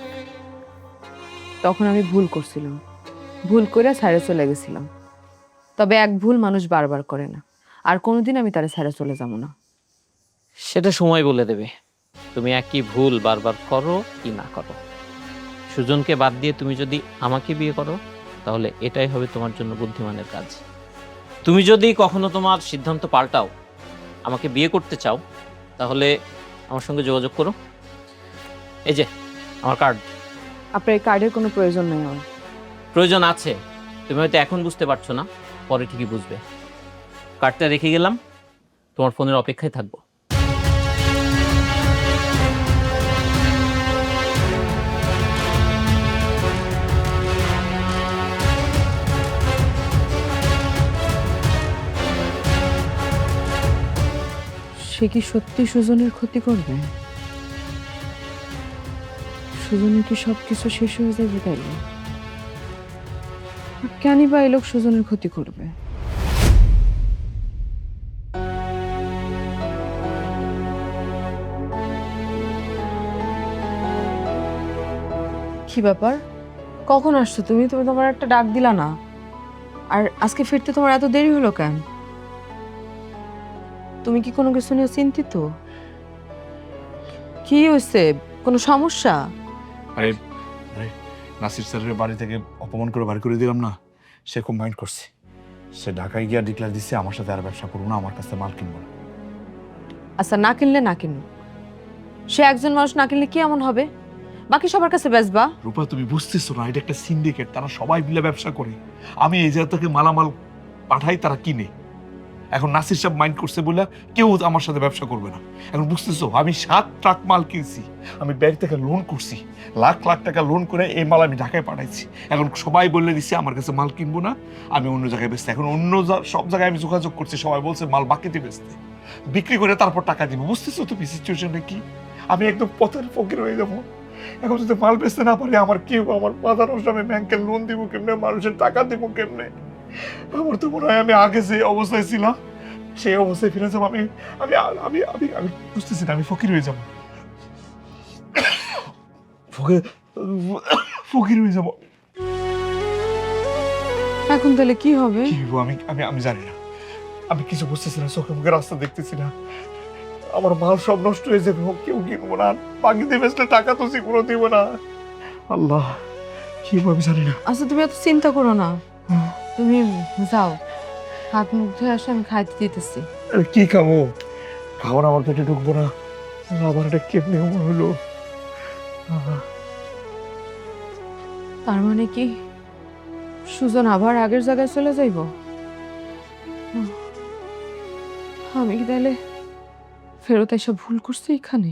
তখন আমি ভুল করছিলাম, ভুল করে ছাড়ে চলে গেছিলাম। তবে এক ভুল মানুষ বারবার করে না, আর কোনোদিন আমি তারে ছাড়ে চলে যাবো না। সেটা সময় বলে দেবে তুমি একই ভুল বারবার করো কি না করো। সুজনকে বাদ দিয়ে তুমি যদি আমাকে বিয়ে করো, তাহলে এটাই হবে তোমার জন্য বুদ্ধিমানের কাজ। তুমি যদি কখনো তোমার সিদ্ধান্ত পাল্টাও, আমাকে বিয়ে করতে চাও, তাহলে আমার সঙ্গে যোগাযোগ করো। এই যে আমার কার্ড। আপনার এই কার্ডের কোনো প্রয়োজন নেই আমার। প্রয়োজন আছে, তুমি হয়তো এখন বুঝতে পারছো না, পরে ঠিকই বুঝবে। কার্ডটা রেখে গেলাম, তোমার ফোনের অপেক্ষায় থাকবো। সে কি সত্যি সুজনের ক্ষতি করবে? সুজনের কি সবকিছু শেষ হয়ে যাবে তাইলে? কেনই বা এই লোক সুজনের ক্ষতি করবে? কি ব্যাপার, কখন আসছো তুমি? তুমি তোমার একটা ডাক দিলা না, আর আজকে ফিরতে তোমার এত দেরি হলো কেন? তুমি কি কোনো কিছু নিয়ে চিন্তিত? কি হয়েছে? কোনো সমস্যা? আরে আরে নাসির স্যারের বাড়ি থেকে অপমান করে বাড়ি করে দিলাম না, সে খুব মাইন্ড করছে। সে ঢাকায় গিয়ে ডিক্লেয়ার দিচ্ছে আমার সাথে আর ব্যবসা করবো না, আমার কাছে মাল কিনবো না। আচ্ছা, না কিনলে না কিনুক। সে একজন মানুষ, না কিনলে কি এমন হবে? বাকি সবার কাছে বেচবা। রূপা তুমি বুঝতেছো না, এটা একটা সিন্ডিকেট, তারা সবাই মিলে ব্যবসা করে। আমি এই জায়গা থেকে মালামাল পাঠাই, তারা কিনে। এখন নাসির সাহেব মাইন্ড করছে বলে কেউ আমার সাথে ব্যবসা করবে না। এখন বুঝতেছো, আমি 7 ট্রাক মাল কিনছি, আমি ব্যাংক থেকে লোন করছি, লাখ লাখ টাকা লোন করে এই মাল আমি ঢাকায় পাঠাইছি। এখন সবাই বলে দিচ্ছে আমার কাছে মাল কিনবো না, আমি অন্য জায়গায় বেচতে। এখন অন্য সব জায়গায় আমি যোগাযোগ করছি, সবাই বলছে মাল বাকিতে বেচতে, বিক্রি করে তারপর টাকা দিব। বুঝতেছো তুমি সিচুয়েশনটা কি? আমি একদম পথের ফকির হয়ে যাবো। এখন যদি মাল বেচতে না পারি, আমার কেউ আমার মাথা নষ্ট, আমি ব্যাংকে লোন দিব কেমনে, মানুষের টাকা দিব কেমনে? আমার তো মনে হয় আমি আগে যে অবস্থায় ছিলাম সেই অবস্থায় ফিরে যাবো। আমি আমি আমি আমি আমি বুঝতেছি না, আমি ফকির হয়ে যাবো, ফকির হয়ে যাবো। এখন তাহলে কি হবে? কি হবো আমি আমি আমি জানি না, আমি কিছু বুঝতেছি না, চোখে মুখে রাস্তা দেখতেছি না। আমার মাল সব নষ্ট হয়ে যাবে, কেউ কিনবো না, বাকি দিয়ে বেচলে টাকা তো জীবনও দিব না। আল্লাহ, কি হবো আমি জানি না। আচ্ছা, তুমি এত চিন্তা করো না, তুমি যাও, হাত মুখ ধুয়ে আসো, আমি খাইতে দিতেছি। আরে কি খাবো? খাওয়ার আমার পেটে ঢুকবো না, আবার এটা কেমনি মনে হলো। তার মানে কি সুজন আবার আগের জায়গায় চলে যাইব? আমি কি তাহলে ফেরত এসে ভুল করছি এখানে?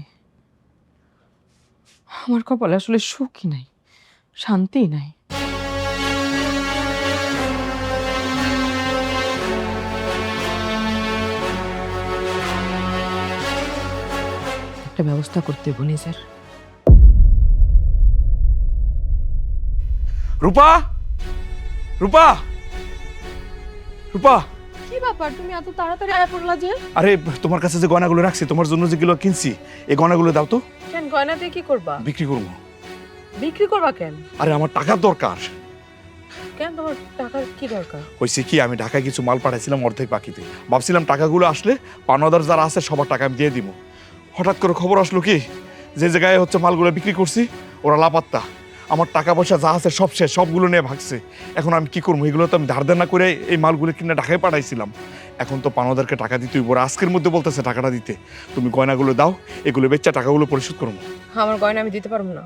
আমার কপালে আসলে সুখই নাই, শান্তি নাই। একটা ব্যবস্থা করতে হইব নিজের। রূপা, রূপা, রূপা! কি ব্যাপার, তুমি এত তাড়াতাড়ি আয়া পড়লা যে? আরে তোমার কাছে যে গয়নাগুলো রাখছি, তোমার জন্য যেগুলো কিনছি, এই গয়নাগুলো দাও তো। কেন, গয়না দিয়ে কি করবা? বিক্রি করবো। বিক্রি করবা কেন? আরে আমার টাকার দরকার। কেন, তোমার টাকার কি দরকার? হয়েছে কি, আমি ঢাকায় কিছু মাল পাঠাইছিলাম অর্ধেক বাকিতে, ভাবছিলাম টাকাগুলো আসলে পাওনাদার যারা আছে সবার টাকা আমি দিয়ে দিব। হঠাৎ করে খবর আসলো কি, যে জায়গায় হচ্ছে মালগুলো বিক্রি করছি ওরা লাপাত্তা, আমার টাকা পয়সা যা আছে সব শেষ, সবগুলো নিয়ে ভাগছে। এখন আমি কি করবো? এগুলো তো আমি ধার দেনা করে এই মালগুলো কিনে ঢাকায় পাঠাইছিলাম। এখন তো পাওনাদারকে টাকা দিতেই বড়, আজকের মধ্যে বলতেছে টাকাটা দিতে। তুমি গয়নাগুলো দাও, এগুলো বেচা টাকাগুলো পরিশোধ করবো। আমার গয়না আমি দিতে পারবো না।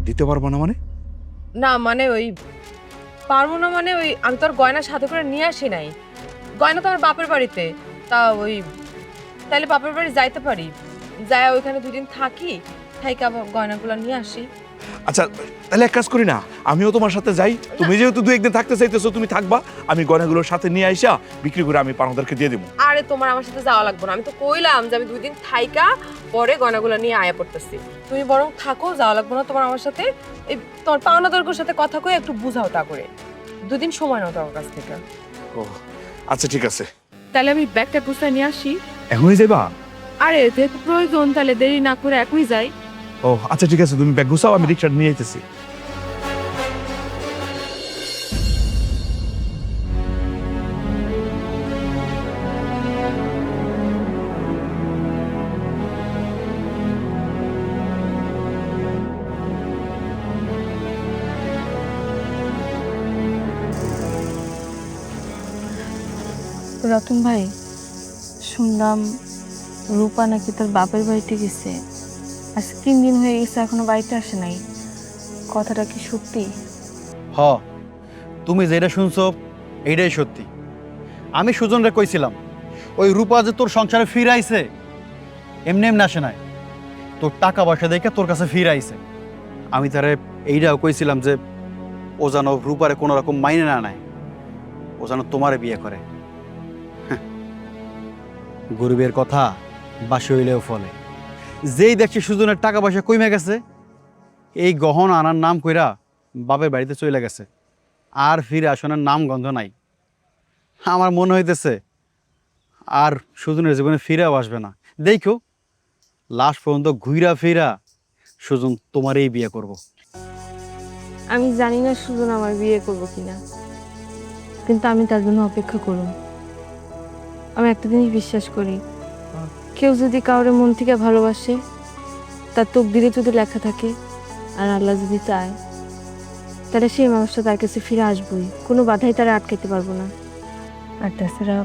দিতে পারবো না মানে? না মানে ওই পারবো না মানে ওই আমি তো আর গয়না সাথে করে নিয়ে আসি নাই। গয়না তো আমার বাপের বাড়িতে, তা ওই তাইলে বাপের বাড়ি যাইতে পারি, যাই ওইখানে 2 দিন থাকি, থাকি আবার গয়নাগুলো নিয়ে আসি। আচ্ছা তাহলে এক কাজ করি না, আমিও তোমার সাথে যাই। তুমি যেহেতু 2-1 দিন থাকতে চাইতেছো, তুমি থাকবা, আমি গয়নাগুলোর সাথে নিয়ে আইসা বিক্রি করে আমি পাওনাদারকে দিয়ে দেবো। আরে তোমার আমার সাথে যাওয়া লাগবে না, আমি তো কইলাম যে আমি 2 দিন থাইকা পরে গয়নাগুলো নিয়ে আয়া পড়তেছি। তুমি বরং থাকো, যাওয়া লাগবে না তোমার আমার সাথে। এই তোমার পাওনাদারগুলোর সাথে কথা কই একটু বুঝাও, তা করে 2 দিন সময় নাও তোমার কাছ থেকে। ও আচ্ছা ঠিক আছে। তাহলে আমি ব্যাগটা গুছিয়ে নিয়ে আসি। এখনই যাইবা? আরে যেহেতু প্রয়োজন, তাহলে দেরি না করে এখনই যাই। ও আচ্ছা ঠিক আছে, তুমি ব্যাগ গুছাও, আমি রিকশা নিয়ে আইতেছি। রতন ভাই, শুনলাম রূপা নাকি তার বাপের বাড়িতে গেছে, আজ 3 দিন হয়ে গেছে এখনো বাড়িতে আসে নাই। কথাটা কি সত্যি? হ, তুমি যেটা শুনছো এইটাই সত্যি। আমি সুজনরে কইছিলাম ওই রূপা যে তোর সংসারে ফিরে আইছে, এমনি এমনি আসে নাই, তোর টাকা পয়সা দেখে তোর কাছে ফিরে আইছে। আমি তারে এইটাও কইছিলাম যে ও যেন রূপারে কোনো রকম মাইনে না নেয়, ও যেন তোমারে বিয়ে করে। গরিবের কথা বাসি হইলেও ফলে। যেই দেখছি সুজনের টাকা পয়সা কমে গেছে, এই গহনা আনার নাম কইরা বাপের বাড়িতে চলে গেছে, আর ফিরে আসানোর নাম গন্ধ নাই। আমার মনে হইতেছে আর সুজনের জীবনে ফিরেও আসবে না। দেখো লাস্ট পর্যন্ত ঘুইরা ফিরা সুজন তোমারই বিয়ে করব। আমি জানি না সুজন আমার বিয়ে করবো কিনা, কিন্তু আমি তার জন্য অপেক্ষা করব। আমি একটা জিনিস বিশ্বাস করি, কেউ যদি কাউরে মন থেকে ভালোবাসে, তার তকদিরে যদি লেখা থাকে আর আল্লাহ যদি চায়, তাহলে সেই মানুষটা তার কাছে ফিরে আসবই, কোনো বাধাই তারা আটকাইতে পারবো না। আর তাছাড়া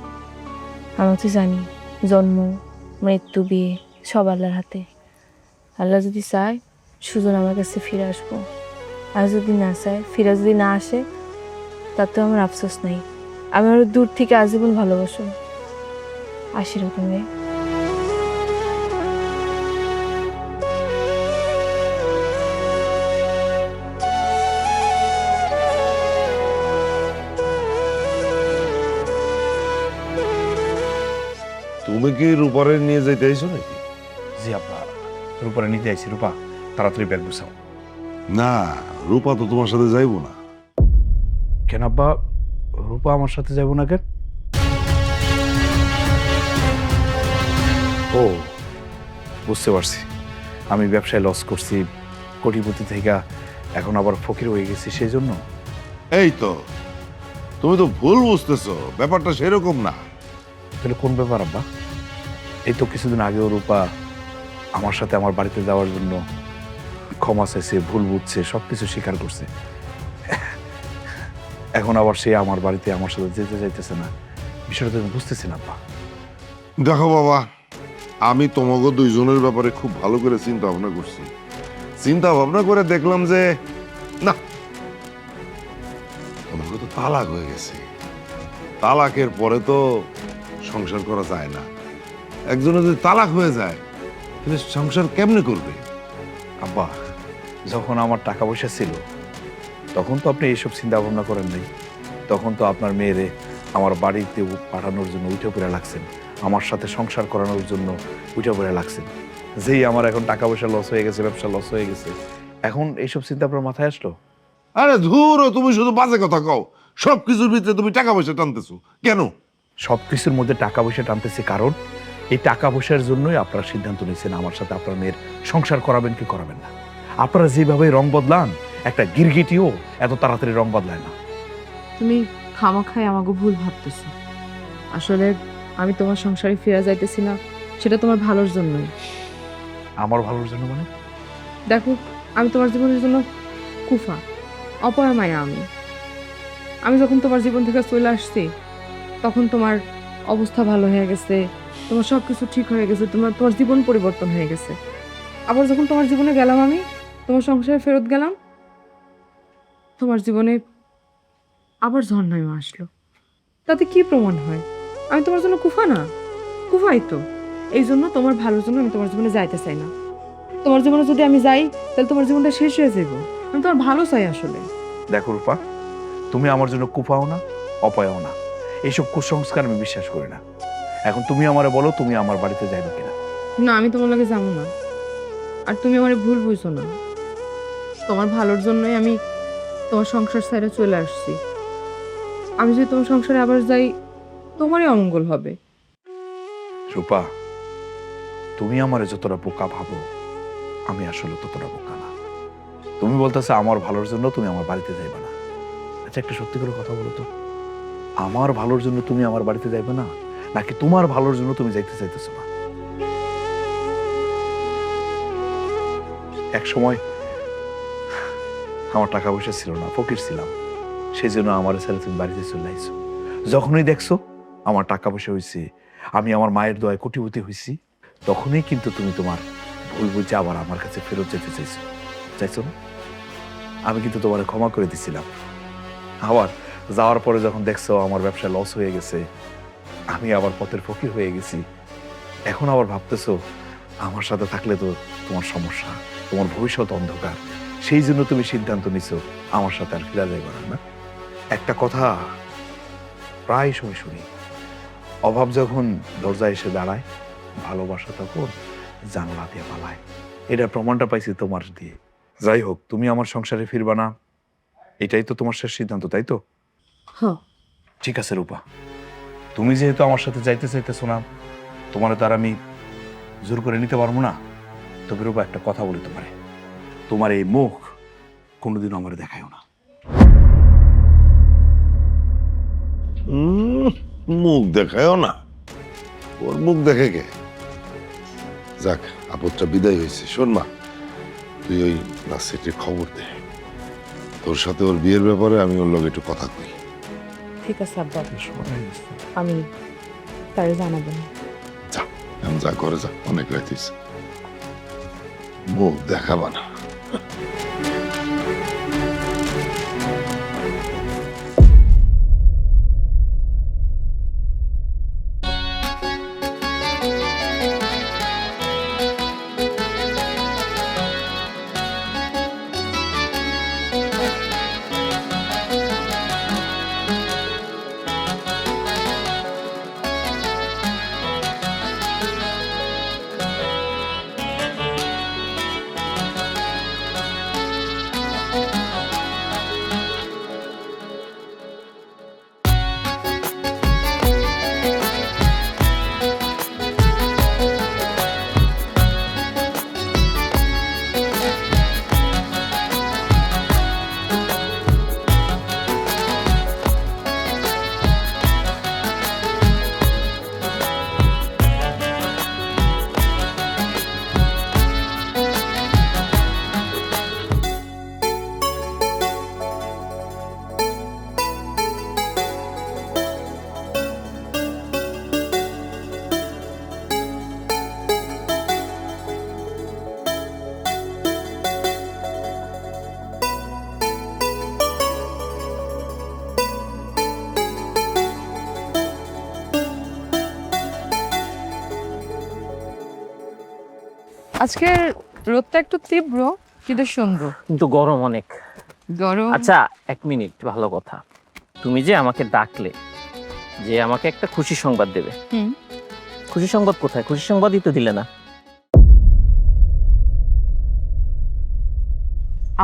আমি তো জানি জন্ম, মৃত্যু, বিয়ে সব আল্লাহর হাতে। আল্লাহ যদি চায় সুজন আমার কাছে ফিরে আসবো, আর যদি না চায়, ফিরে যদি না আসে, তাতে আমার আফসোস নাই। আমি আরো দূর থেকে আজীবন ভালোবাসো। আশীর্বাদ রে। তুমি কি রূপারে নিয়ে যাইতে আইছো নাকি? জি আব্বা, রূপারে নিতে আইছি। রূপা, তাড়াতাড়ি ব্যাগ গুছাও। না, রূপা তো তোমার সাথে যাইবো না। কেন আব্বা, রূপা আমার সাথে যাবো না কেন? ও, বুঝতে পারছি। আমি ব্যবসায় লস করছি, কোটিপতি থেকে এখন আবার ফকির হয়ে গেছি, সেই জন্য। এই তো, তুমি তো ভুল বুঝতেছো, ব্যাপারটা সেরকম না। তাহলে কোন ব্যাপার আব্বা? এই তো কিছুদিন আগেও রূপা আমার সাথে আমার বাড়িতে যাওয়ার জন্য ক্ষমা চাইছে, ভুল বুঝছে, সবকিছু স্বীকার করছে। এখন আবার সে আমার বাড়িতে আমার সাথে যেতে চাইতেছে না। বিষয়টা তো আমি বুঝতেছি না আব্বা। দেখো বাবা, আমি তোমাকে দুইজনের ব্যাপারে খুব ভালো করে চিন্তা ভাবনা করছি। চিন্তা ভাবনা করে দেখলাম যে না, তোমাকে তো তালাক হয়ে গেছে। তালাকের পরে তো সংসার করা যায় না। একজনের যদি তালাক হয়ে যায় তাহলে সংসার কেমনে করবে? আব্বা, যখন আমার টাকা পয়সা ছিল তখন তো আপনি এইসব চিন্তা ভাবনা করেন নাই। তখন তো আপনার মেয়েরে আমার বাড়িতে পাঠানোর জন্য উঠে পড়ে লাগছেন, আমার সাথে সংসার করানোর জন্য উঠে পড়ে লাগছেন। যেই আমার এখন টাকা পয়সা লস হয়ে গেছে, ব্যবসা লস হয়ে গেছে, এখন এইসব চিন্তা আপনার মাথায় আসলো? আরে ধুরো, তুমি শুধু বাজে কথা কও। সবকিছুর ভিতরে তুমি টাকা পয়সা টানতেছো কেন? সবকিছুর মধ্যে টাকা পয়সা টানতেছে কারণ এই টাকা পয়সার জন্যই আপনারা সিদ্ধান্ত নিয়েছেন আমার সাথে আপনার মেয়ের সংসার করাবেন কি করাবেন না। আপনারা যেভাবে রং বদলান, একটা গিরগিটিও এত তাড়াতাড়ি রং বদলায় না। তুমি খামাখাই আমাকে ভুল ভাবতেছো। আসলে আমি তোমার সংসারে ফিরে যাইতেছি না, সেটা তোমার ভালোর জন্যই। আমার ভালোর জন্য মানে? দেখো, আমি তোমার জীবনের জন্য কুফা, অপয়া মায়া। আমি যখন তোমার জীবন থেকে চলে আসছি তখন তোমার অবস্থা ভালো হয়ে গেছে, তোমার সব কিছু ঠিক হয়ে গেছে, তোমার জীবন পরিবর্তন হয়ে গেছে। আবার যখন তোমার জীবনে গেলাম, আমি তোমার সংসারে ফেরত গেলাম, তোমার জীবনে আবার ঝর্ণায় আসলো। তাতে কি প্রমাণ হয় আমি তোমার জন্য কুফা না? কুফাই তো। এই জন্য তোমার ভালোর জন্য আমি তোমার জীবনে যাইতে চাই না। তোমার জীবনে যদি আমি যাই তাহলে তোমার জীবনটা শেষ হয়ে যাবো। আমি তোমার ভালো চাই আসলে। দেখো রূপা, তুমি আমার জন্য কুফাও না, অপয়াও না। এইসব কুসংস্কার আমি বিশ্বাস করি না। এখন তুমি আমারে বলো, তুমি আমার বাড়িতে যাইবে কিনা? না, আমি তোমার লাগে যাবো না। আর তুমি আমার ভুল বুঝছো না। তোমার ভালোর জন্যই আমি তোমার সংসার ছেড়ে চলে আসছি। আমি যদি তোমার সংসারে আবার যাই, তোমারই অমঙ্গল হবে। রূপা, তুমি আমারে যতটা বোকা ভাবো, আমি আসলে ততটা বোকা না। তুমি বলতেছো আমার ভালোর জন্য তুমি আমার বাড়িতে যাইবে না। আচ্ছা, একটা সত্যি করে কথা বলো তো, আমার ভালোর জন্য তুমি আমার বাড়িতে যাইবে না, নাকি তোমার ভালোর জন্য তুমি যাইতে চাইতেছো না? এক সময় আমার টাকা পয়সা ছিল না, ফকির ছিলাম, সেই জন্য আমার ছেলে তুমি বাড়িতে চলে আইছো। যখনই দেখছো আমার টাকা পয়সা হয়েছে, আমি আমার মায়ের দয়ায় কোটিপতি হয়েছি, তখনই কিন্তু তুমি তোমার ভুল বুঝে আবার আমার কাছে ফেরত যেতে চাইছো না? আমি কিন্তু তোমার ক্ষমা করে দিছিলাম। আবার যাওয়ার পরে যখন দেখছো আমার ব্যবসা লস হয়ে গেছে, আমি আবার পথের ফকির হয়ে গেছি, এখন আবার ভাবতেছো আমার সাথে থাকলে তো তোমার সমস্যা, তোমার ভবিষ্যৎ অন্ধকার, সেই জন্য তুমি সিদ্ধান্ত নিছো আমার সাথে আর ফিরা যাইবে না। একটা কথা প্রায় সময় শুনি, অভাব যখন দরজায় এসে দাঁড়ায়, ভালোবাসা তখন জানলা দিয়ে পালায়। এটা প্রমাণটা পাইছি তোমার দিয়ে। যাই হোক, তুমি আমার সংসারে ফিরবা না, এটাই তো তোমার শেষ সিদ্ধান্ত, তাই তো? হ্যাঁ। ঠিক আছে রূপা, তুমি যেহেতু আমার সাথে যাইতে চাইতেছো না, তোমার তার আমি জোর করে নিতে পারবো না। তবে রূপা, একটা কথা বলি তোমারে, তোমার এই মুখ কোনোদিনও আমার দেখায়ও না। মুখ দেখায়ও না? ওর মুখ দেখে কে? যাক, আপদটা বিদায় হয়েছে। শোন মা, তুই ওই নাসিরকে খবর দে, তোর সাথে ওর বিয়ের ব্যাপারে আমি ওর লগে একটু কথা কই। ঠিক আছে আব্বা, আমি তারে জানাবো না। যা, এখন যা, ঘরে যা, অনেক রাত হয়েছে। মুখ দেখাবা না। আজকের রোদটা একটু তীব্র কিন্তু সুন্দর। কিন্তু গরম অনেক। গরম? আচ্ছা 1 মিনিট, ভালো কথা। তুমি যে আমাকে ডাকলে যে আমাকে একটা খুশি সংবাদ দেবে, খুশি সংবাদ কোথায়? খুশি সংবাদই তো দিলে না।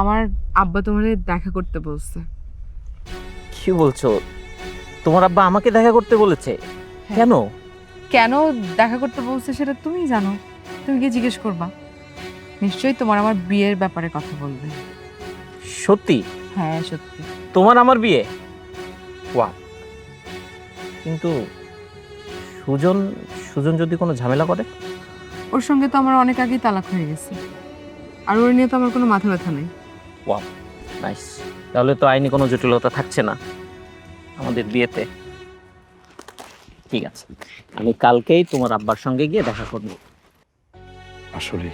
আমার আব্বা তোমারে দেখা করতে বলছে। কি বলছো? তোমার আব্বা আমাকে দেখা করতে বলেছে? কেন? কেন দেখা করতে বলছে সেটা তুমি জানো, তুমি কি জিজ্ঞেস করবা? নিশ্চয়ই তোমার আমার বিয়ের ব্যাপারে কথা বলবে। সত্যি? হ্যাঁ সত্যি। তোমার আমার বিয়ে? ওয়াও। কিন্তু সুজন, সুজন যদি কোনো ঝামেলা করে? ওর সঙ্গে তো আমার অনেক আগেই তালাক হয়ে গেছে, আর ওর নিয়ে তো আমার কোনো মাথা ব্যথা নেই। Wow, nice. তাহলে তো আইনি কোনো জটিলতা থাকছে না আমাদের বিয়েতে। ঠিক আছে, আমি কালকেই তোমার আব্বার সঙ্গে গিয়ে দেখা করব। আসলে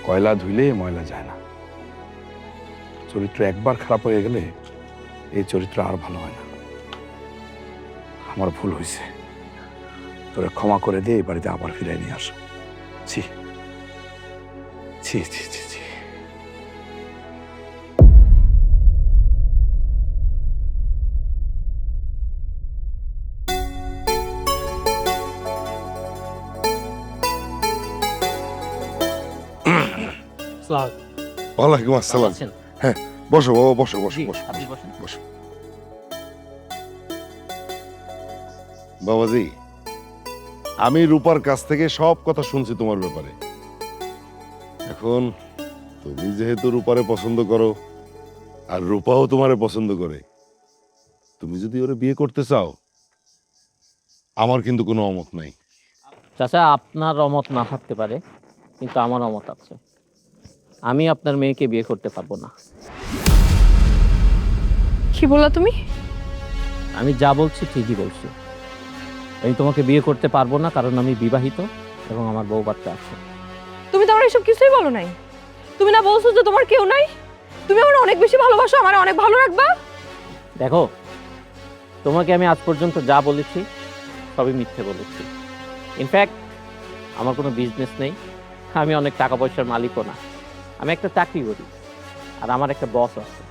কয়লা ধুইলে ময়লা যায় না। চরিত্র একবার খারাপ হয়ে গেলে এই চরিত্র আর ভালো হয় না। আমার ভুল হয়েছে, তোরা ক্ষমা করে দিয়ে এই বাড়িতে আবার ফিরে নিয়ে আসো। ছি ছি ছি ছি ছি। ওয়ালাইকুম আসসালাম। আছেন? হ্যাঁ, বসো বাবা, বসো বসো জি, বসো আপনি বসেন। বসো। বাবাজি, আমি রূপার কাছ থেকে সব কথা শুনছি তোমার ব্যাপারে। এখন তুমি যেহেতু রূপারে পছন্দ করো আর রূপাও তোমারে পছন্দ করে, তুমি যদি ওরে বিয়ে করতে চাও, আমার কিন্তু কোনো অমত নাই। চাচা, আপনার অমত না থাকতে পারে, কিন্তু আমার অমত আছে। আমি আপনার মেয়েকে বিয়ে করতে পারবো না। কি বললা তুমি? আমি যা বলছি ঠিকই বলছি। আমি তোমাকে বিয়ে করতে পারবো না, কারণ আমি বিবাহিত এবং আমার বউ বাচ্চা আছে। তুমি তো আমার এসব কিছুই বলো নাই। তুমি না বলছো যে তোমার কেউ নাই? তুমি আমার অনেক বেশি ভালোবাসো, আমার অনেক ভালো রাখবা। দেখো, তোমাকে আমি আজ পর্যন্ত যা বলেছি সবই মিথ্যে বলেছি। ইনফ্যাক্ট আমার কোনো বিজনেস নেই, আমি অনেক টাকা পয়সার মালিকও না। আমি একটা চাকরি করি, আর আমার একটা বস আছে।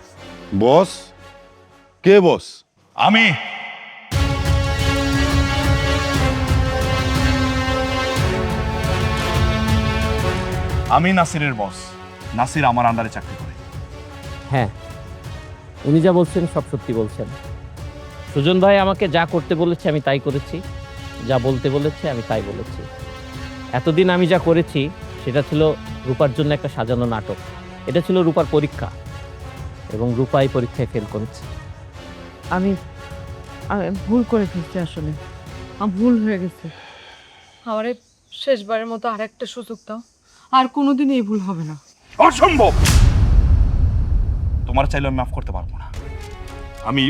বস? কে বস? আমি। আমি নাসিরের বস। নাসির আমার আন্ডারে চাকরি করে। হ্যাঁ, উনি যা বলছেন সব সত্যি বলছেন। সুজন ভাই আমাকে যা করতে বলেছে আমি তাই করেছি, যা বলতে বলেছে আমি তাই বলেছি। এতদিন আমি যা করেছি সেটা ছিল রূপার জন্য একটা সাজানো নাটক। এটা ছিল রূপার পরীক্ষা, এবং রূপাই পরীক্ষায় ফেল করেছে। আমি ভুল করে ফেলছি, আসলে আমার ভুল হয়ে গেছে। আমারে শেষবারের মতো আর একটা সুযোগ দাও, আর কোনোদিন এই ভুল হবে না। অসম্ভব! তোমার চাইলে আমি মাফ করতে পারবো না। আমি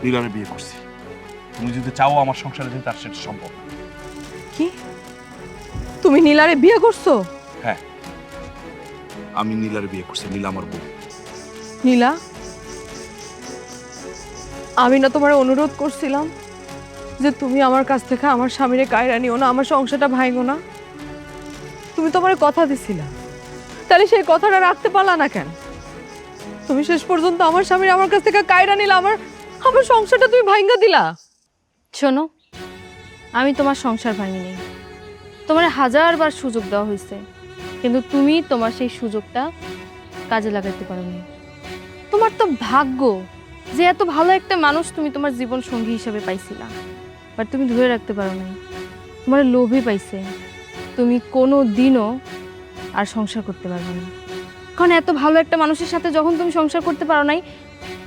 নীলারে বিয়ে করছি। তুমি যদি চাও আমার সংসারে যেতে, আর সেটা সম্ভব। কি, তুমি নীলারে বিয়ে করছো? হ্যাঁ, আমি নীলারে বিয়ে করছি। নীলা আমার বউ। নীলা, আমি না তোমার অনুরোধ করছিলাম যে তুমি আমার কাছ থেকে আমার স্বামীরে কায়রা নিও না, আমার সংসারটা ভাঙো না? তুমি তো আমার কথা দিছিলা, তাহলে সেই কথাটা রাখতে পারলা না কেন? তুমি শেষ পর্যন্ত আমার স্বামীর আমার কাছ থেকে কায়রা নিলা, আমার আমার সংসারটা তুমি ভাঙা দিলা। শোনো, আমি তোমার সংসার ভাঙিনি, তোমার হাজারবার সুযোগ দেওয়া হয়েছে, কিন্তু তুমি তোমার সেই সুযোগটা কাজে লাগাতে পারোনি। তোমার তো ভাগ্য যে এত ভালো একটা মানুষ তুমি তোমার জীবন সঙ্গী হিসেবে পাইছিলা, বাট তুমি ধরে রাখতে পারো নাই। তোমার লোভে পাইছে, তুমি কোনো দিনও আর সংসার করতে পারবে না। কারণ এত ভালো একটা মানুষের সাথে যখন তুমি সংসার করতে পারো নাই,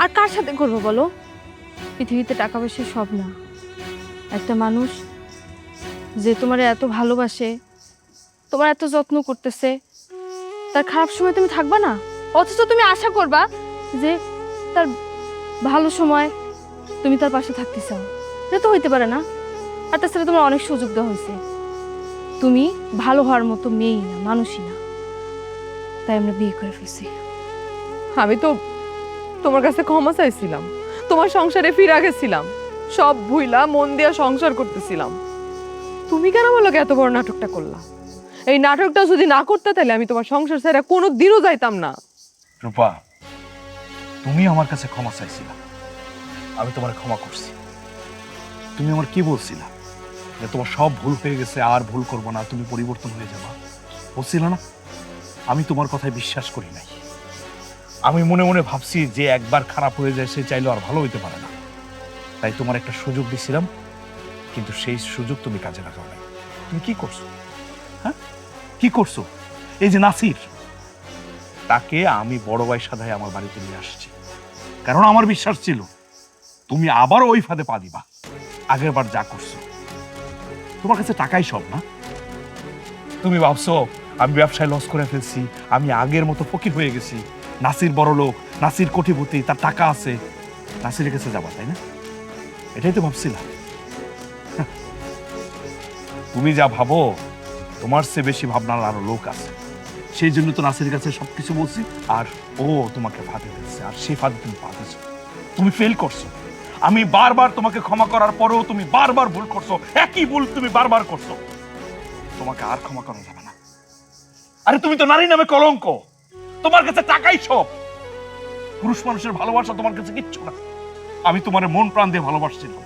আর কার সাথে করবো বলো? পৃথিবীতে টাকা পয়সা সব না। একটা মানুষ যে তোমার এত ভালোবাসে, তোমার এত যত্ন করতেছে, তার খারাপ সময় তুমি থাকবা না, অথচ তুমি আশা করবা যে তার ভালো সময় তুমি তার পাশে থাকতে চাও। এটা তো হইতে পারে না। আর তাছাড়া তোমার অনেক সুযোগ দেওয়া হয়েছে, তুমি ভালো হওয়ার মতো মেয়েই না, মানুষই না, তাই আমরা বিয়ে করে ফেলছি। আমি তো তোমার কাছে ক্ষমা চাইছিলাম, তোমার সংসারে ফিরে গেছিলাম, সব ভুইলা মন দিয়া সংসার করতেছিলাম। তুমি কেন বলো এত বড় নাটকটা করলা? এই নাটকটা যদি না করতে, তাহলে আমি তোমার সংসার ছেড়ে কোনো দিনও যাইতাম না। রূপা, তুমি আমার কাছে ক্ষমা চাইছিলা, আমি তোমার ক্ষমা করছি। তুমি আমার কি বলছিলা যে তোমার সব ভুল হয়ে গেছে, আর ভুল করবো না, তুমি পরিবর্তন হয়ে যাবা, বলছিল না? আমি তোমার কথায় বিশ্বাস করি নাই। আমি মনে মনে ভাবছি যে একবার খারাপ হয়ে যায় সে চাইলেও আর ভালো হইতে পারে না, তাই তোমার একটা সুযোগ দিছিলাম, কিন্তু সেই সুযোগ তুমি কাজে লাগাও নাই। তুমি কি করছো? হ্যাঁ, কি করছো? এই যে নাসির, তাকে আমি বড় ভাই সাধায় আমার বাড়িতে নিয়ে আসছি, কারণ আমার বিশ্বাস ছিল তুমি আবার ওই ফাঁদে পা দিবা। আগের বার যা করছো, তোমার কাছে টাকাই সব না। তুমি ভাবছো আমি ব্যবসায় লস করে ফেলছি, আমি আগের মতো ফকির হয়ে গেছি। নাসির বড় লোক, নাসির কোটিপতি, তার টাকা আছে, নাসিরের কাছে যাবা, তাই না? এটাই তো ভাবছিলাম। তুমি যা ভাবো তোমার চেয়ে বেশি ভাবনার আরো লোক আছে, সেই জন্য তো নাসিরের কাছে সবকিছু বলছি, আর ও তোমাকে ফাঁদে ফেলছে, আর সেই ফাঁদে তুমি পা দিয়েছো, তুমি ফেল করছো। আমি বারবার তোমাকে ক্ষমা করার পরেও তুমি বারবার ভুল করছো, একই ভুল তুমি বারবার করছো। তোমাকে আর ক্ষমা করা যাবে না। আরে তুমি তো নারী নামে কলঙ্ক, তোমার কাছে টাকাই সব। পুরুষ মানুষের ভালোবাসা তোমার কাছে কিচ্ছু না। আমি তোমারে মন প্রাণ দিয়ে ভালোবাসছিলাম,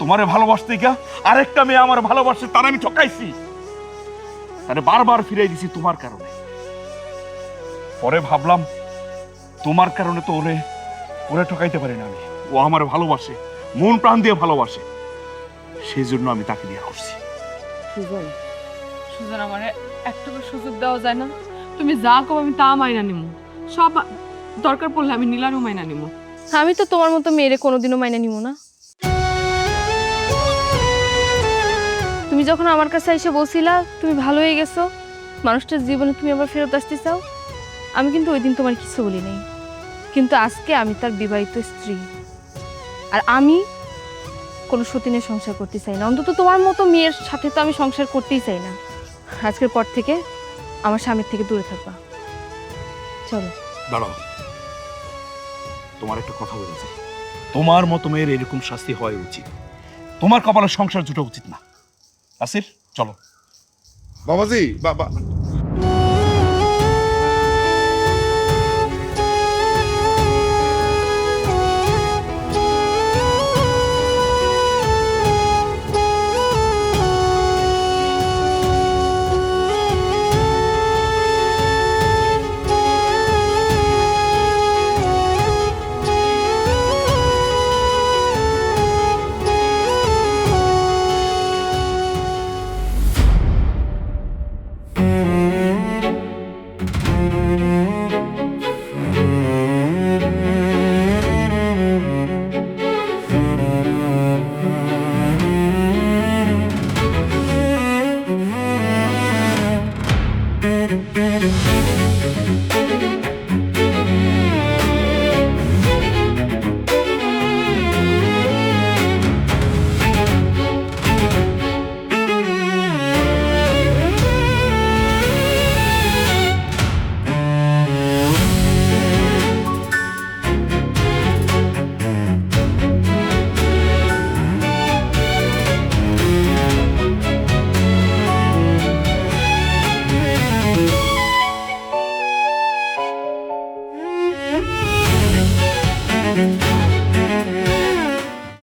তোমারে ভালোবাসতে গিয়া আরেকটা মেয়ে আমার ভালোবাসে, তার আমি ঠকাইছি, তারে বারবার ফিরাই দিছি তোমার কারণে। পরে ভাবলাম তোমার কারণে তো ওরে ঠকাইতে পারি না আমি, ও আমার ভালোবাসে, মন প্রাণ দিয়ে ভালোবাসে, সেই জন্য আমি তাকে বিয়ে করছি। সুজন, সুজন, আমার একটা সুযোগ দেওয়া যায় না? তুমি যা কও আমি তা মাইনা নিমু, সব দরকার পড়লে আমি নীলারও মাইনা নিমু। আমি তো তোমার মতো মেয়েরে কোনোদিনও মাইনে নিব না। তুমি যখন আমার কাছে এসে বলছিলা তুমি ভালো হয়ে গেছো, মানুষটার জীবনে তুমি আবার ফেরত আসতে চাও, আমি কিন্তু ওই দিন তোমার কিছু বলি নাই। কিন্তু আজকে আমি তার বিবাহিত স্ত্রী, আর আমি কোনো সতীনের সংসার করতে চাই না। অন্তত তোমার মতো মেয়ের সাথে তো আমি সংসার করতেই চাই না। আজকের পর থেকে আমার স্বামীর থেকে দূরে থাকবা। চলো। দাঁড়াও, তোমার একটা কথা বলেছে, তোমার মতো মেয়ের এরকম শাস্তি হওয়া উচিত, তোমার কপালে সংসার জুটা উচিত না। আসির, চলো। বাবাজি, বাবা